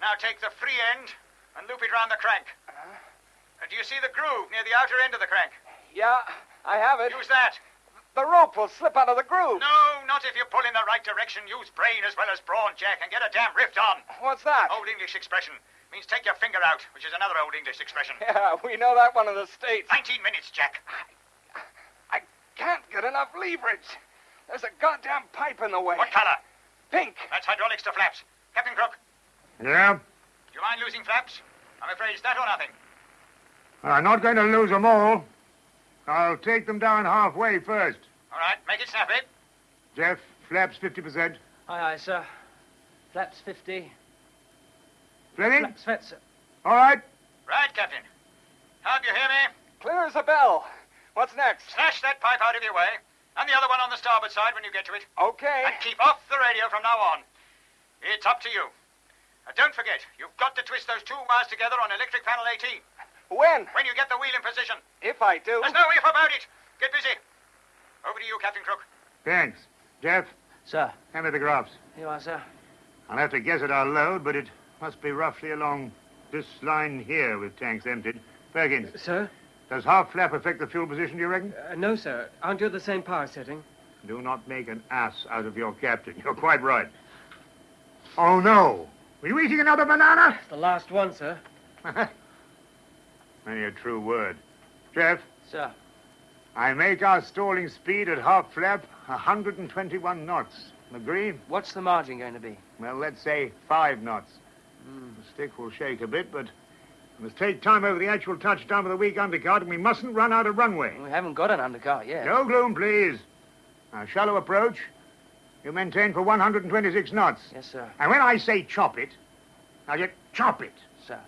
Now take the free end and loop it round the crank. Do you see the groove near the outer end of the crank? Yeah, I have it. Use that. The rope will slip out of the groove. No, not if you pull in the right direction. Use brain as well as brawn, Jack, and get a damn rift on. What's that? Old English expression. Means take your finger out, which is another old English expression. Yeah, we know that one in the States. 19 minutes, Jack. I can't get enough leverage. There's a goddamn pipe in the way. What color? Pink. That's hydraulics to flaps. Captain Crook. Yeah? Do you mind losing flaps? I'm afraid it's that or nothing. I'm not going to lose them all. I'll take them down halfway first. All right, make it snappy. Jeff, flaps 50%. Aye, sir. Flaps 50. Fleming? Flaps fat, sir. All right. Right, Captain. Help you hear me? Clear as a bell. What's next? Slash that pipe out of your way. And the other one on the starboard side when you get to it. Okay. And keep off the radio from now on. It's up to you. Don't forget, you've got to twist those two wires together on electric panel 18. When? When you get the wheel in position. If I do. There's no if about it. Get busy. Over to you, Captain Crook. Thanks. Jeff? Sir. Hand me the graphs. Here you are, sir. I'll have to guess at our load, but it must be roughly along this line here with tanks emptied. Perkins. Sir? Does half flap affect the fuel position, do you reckon? No, sir. Aren't you at the same power setting? Do not make an ass out of your captain. You're quite right. Oh, no. Were you eating another banana? It's the last one, sir. Many a true word. Jeff? Sir. I make our stalling speed at half flap 121 knots. Agree? What's the margin going to be? Well, let's say 5 knots. The stick will shake a bit, but we must take time over the actual touchdown with a weak undercut, and we mustn't run out of runway. We haven't got an undercut yet. No gloom, please. Now, shallow approach. You maintain for 126 knots. Yes, sir. And when I say chop it, now you chop it. Sir.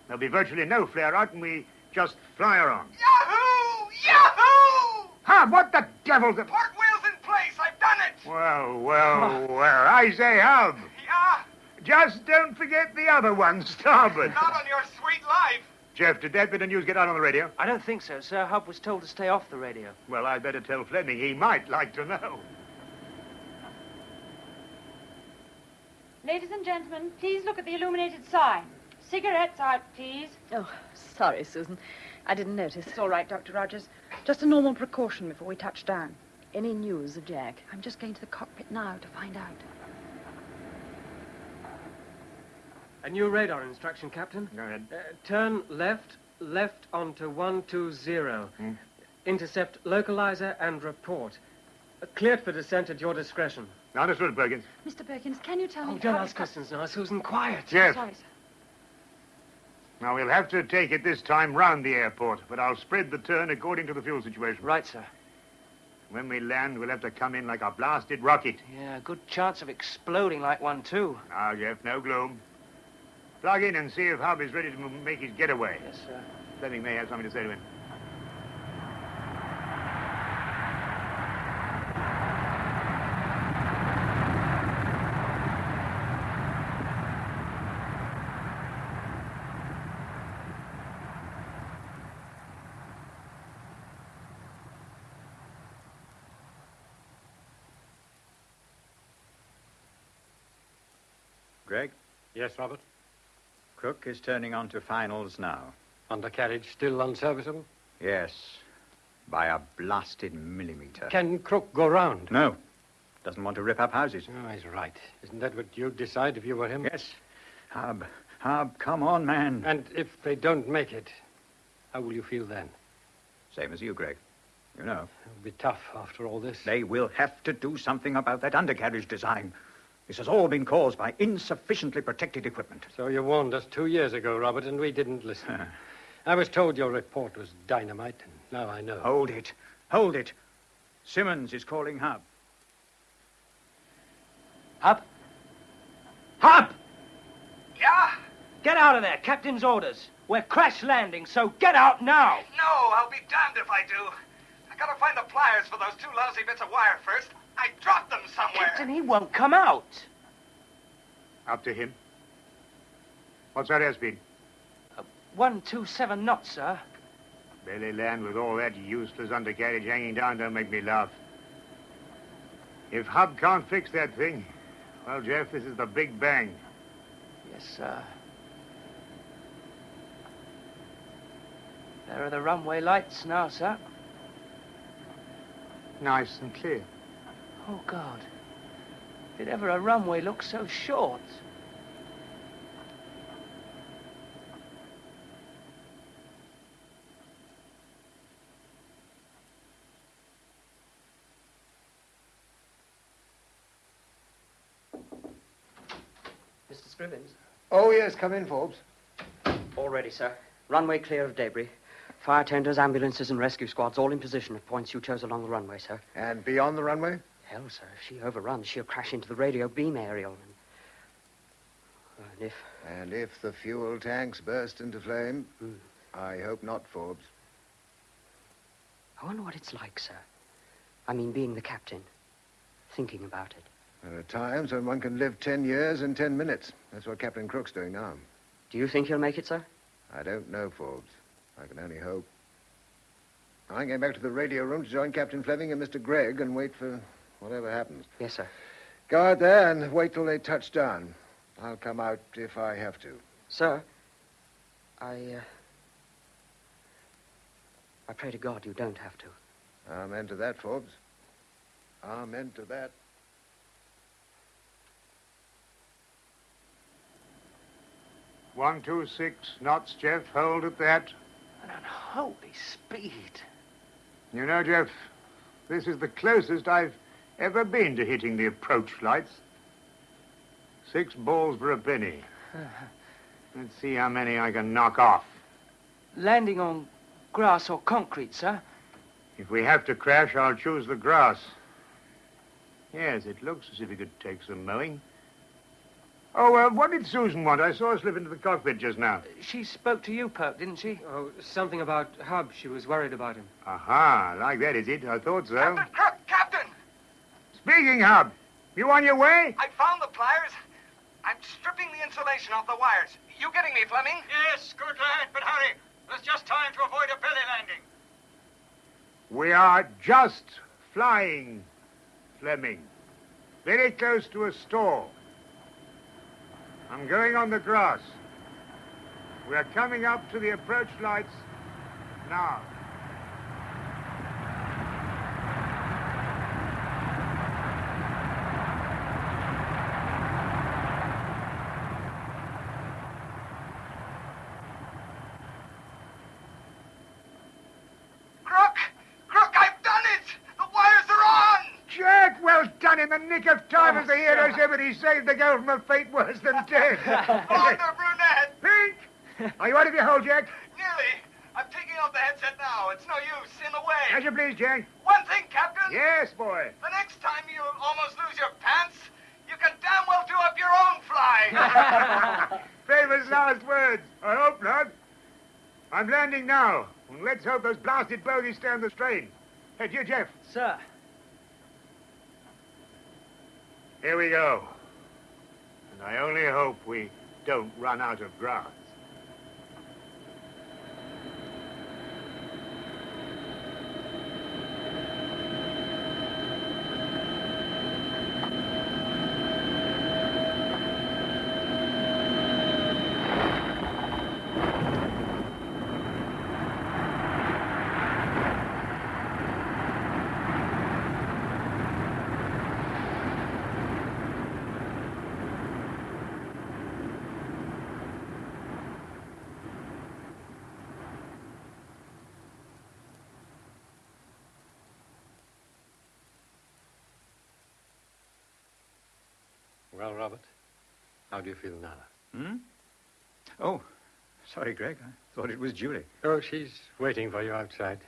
There'll be virtually no flare out, and we just fly her on. Yahoo! Yahoo! Hub, what the devil's the... Port wheel's in place. I've done it. Well. I say, Hub. Yeah? Just don't forget the other one, starboard. Not on your sweet life. Jeff, did that bit of news get out on the radio? I don't think so, sir. Hub was told to stay off the radio. Well, I'd better tell Fleming. He might like to know. Ladies and gentlemen, please look at the illuminated sign. Cigarettes out, please. Oh, sorry, Susan. I didn't notice. It's all right, Dr. Rogers. Just a normal precaution before we touch down. Any news of Jack? I'm just going to the cockpit now to find out. A new radar instruction, Captain. Go ahead. Turn left onto 120. Intercept localizer and report. Cleared for descent at your discretion. Understood, Perkins. Mr. Perkins, can you tell me... Oh, don't ask questions now, Susan. Quiet. Jeff. Sorry, sir. Now, we'll have to take it this time round the airport, but I'll spread the turn according to the fuel situation. Right, sir. When we land, we'll have to come in like a blasted rocket. Yeah, good chance of exploding like one, too. Now, Jeff, no gloom. Plug in and see if Hub is ready to make his getaway. Yes, sir. Fleming may have something to say to him. Greg? Yes, Robert? Crook is turning on to finals now. Undercarriage still unserviceable? Yes. By a blasted millimeter. Can Crook go round? No. Doesn't want to rip up houses. Oh, he's right. Isn't that what you'd decide if you were him? Yes. Hub, come on, man. And if they don't make it, how will you feel then? Same as you, Greg. You know. It'll be tough after all this. They will have to do something about that undercarriage design. This has all been caused by insufficiently protected equipment. So you warned us 2 years ago, Robert, and we didn't listen. I was told your report was dynamite, and now I know. Hold it. Hold it. Simmons is calling Hub. Hub? Hub! Yeah? Get out of there. Captain's orders. We're crash landing, so get out now. No, I'll be damned if I do. I gotta find the pliers for those 2 lousy bits of wire first. I dropped them somewhere. Captain, he won't come out. Up to him. What's our airspeed? 127 knots, sir. Belly land with all that useless undercarriage hanging down don't make me laugh. If Hub can't fix that thing, well, Jeff, this is the big bang. Yes, sir. There are the runway lights now, sir. Nice and clear. Oh, God. Did ever a runway look so short? Mr. Scrivens? Oh, yes, come in, Forbes. All ready, sir. Runway clear of debris. Fire tenders, ambulances, and rescue squads all in position at points you chose along the runway, sir. And beyond the runway? Hell, sir, if she overruns, she'll crash into the radio beam aerial. And if the fuel tanks burst into flame? I hope not, Forbes. I wonder what it's like, sir. I mean, being the captain. Thinking about it. There are times when one can live 10 years in 10 minutes. That's what Captain Crook's doing now. Do you think he'll make it, sir? I don't know, Forbes. I can only hope. I'm going back to the radio room to join Captain Fleming and Mr. Gregg and wait for whatever happens. Yes, sir. Go out there and wait till they touch down. I'll come out if I have to. Sir, I pray to God you don't have to. Amen to that, Forbes. Amen to that. One, 2, 6 knots, Jeff. Hold at that. An unholy speed. You know, Jeff, this is the closest I've ever been to hitting the approach lights. 6 balls for a penny. Let's see how many I can knock off. Landing on grass or concrete, sir? If we have to crash, I'll choose the grass. Yes, it looks as if it could take some mowing. Oh, what did Susan want? I saw her slip into the cockpit just now. She spoke to you, Perk, didn't she? Oh, something about Hub. She was worried about him. Aha, like that, is it? I thought so. Captain Crook! Captain! Speaking, Hub, you on your way? I found the pliers. I'm stripping the insulation off the wires. You getting me, Fleming? Yes, good lad, but hurry. There's just time to avoid a belly landing. We are just flying, Fleming. Very close to a store. I'm going on the grass. We're coming up to the approach lights now. In the nick of time as the hero Zebedee saved the girl from a fate worse than death. Father Brunette! Pink! Are you out of your hole, Jack? Nearly. I'm taking off the headset now. It's no use. In the way. As you please, Jack. One thing, Captain. Yes, boy. The next time you almost lose your pants, you can damn well do up your own fly. Famous last words. I hope not. I'm landing now. And let's hope those blasted bogies stand the strain. Hey, dear Jeff. Sir. Here we go. And I only hope we don't run out of grass. Well, Robert, how do you feel now? Oh, sorry, Greg. I thought it was Julie. Oh, she's waiting for you outside.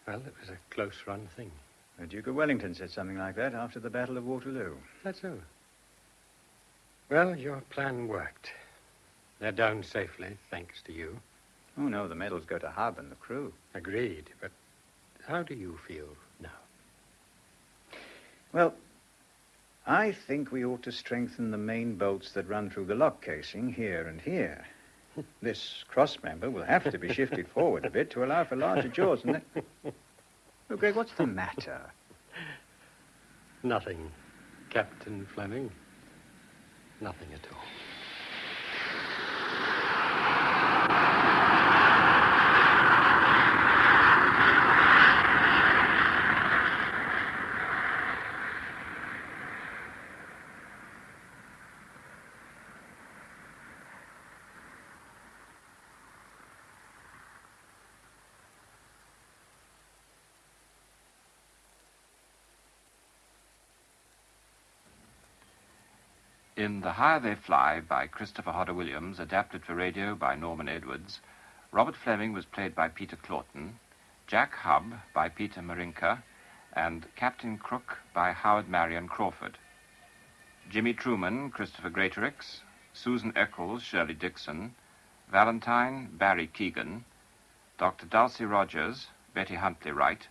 Well, it was a close-run thing. The Duke of Wellington said something like that after the Battle of Waterloo. That's so. Well, your plan worked. They're down safely, thanks to you. Oh, no, the medals go to Hub and the crew. Agreed, but how do you feel now? Well, I think we ought to strengthen the main bolts that run through the lock casing here and here. This cross member will have to be shifted forward a bit to allow for larger jaws. And then... Oh, Greg, what's the matter? Nothing, Captain Fleming. Nothing at all. In The Higher They Fly by Christopher Hodder-Williams, adapted for radio by Norman Edwards, Robert Fleming was played by Peter Claughton, Jack Hub by Peter Marinka, and Captain Crook by Howard Marion Crawford. Jimmy Truman, Christopher Greatorex, Susan Eccles, Shirley Dixon, Valentine, Barry Keegan, Dr. Dulcie Rogers, Betty Huntley Wright,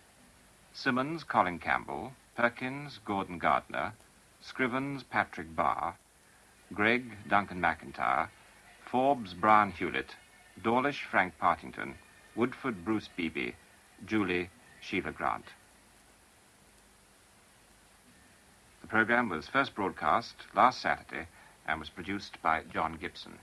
Simmons, Colin Campbell, Perkins, Gordon Gardner, Scrivens, Patrick Barr, Gregg, Duncan McIntyre, Forbes, Brian Hewlett, Dawlish, Frank Partington, Woodford, Bruce Beebe, Julie, Sheila Grant. The program was first broadcast last Saturday and was produced by John Gibson.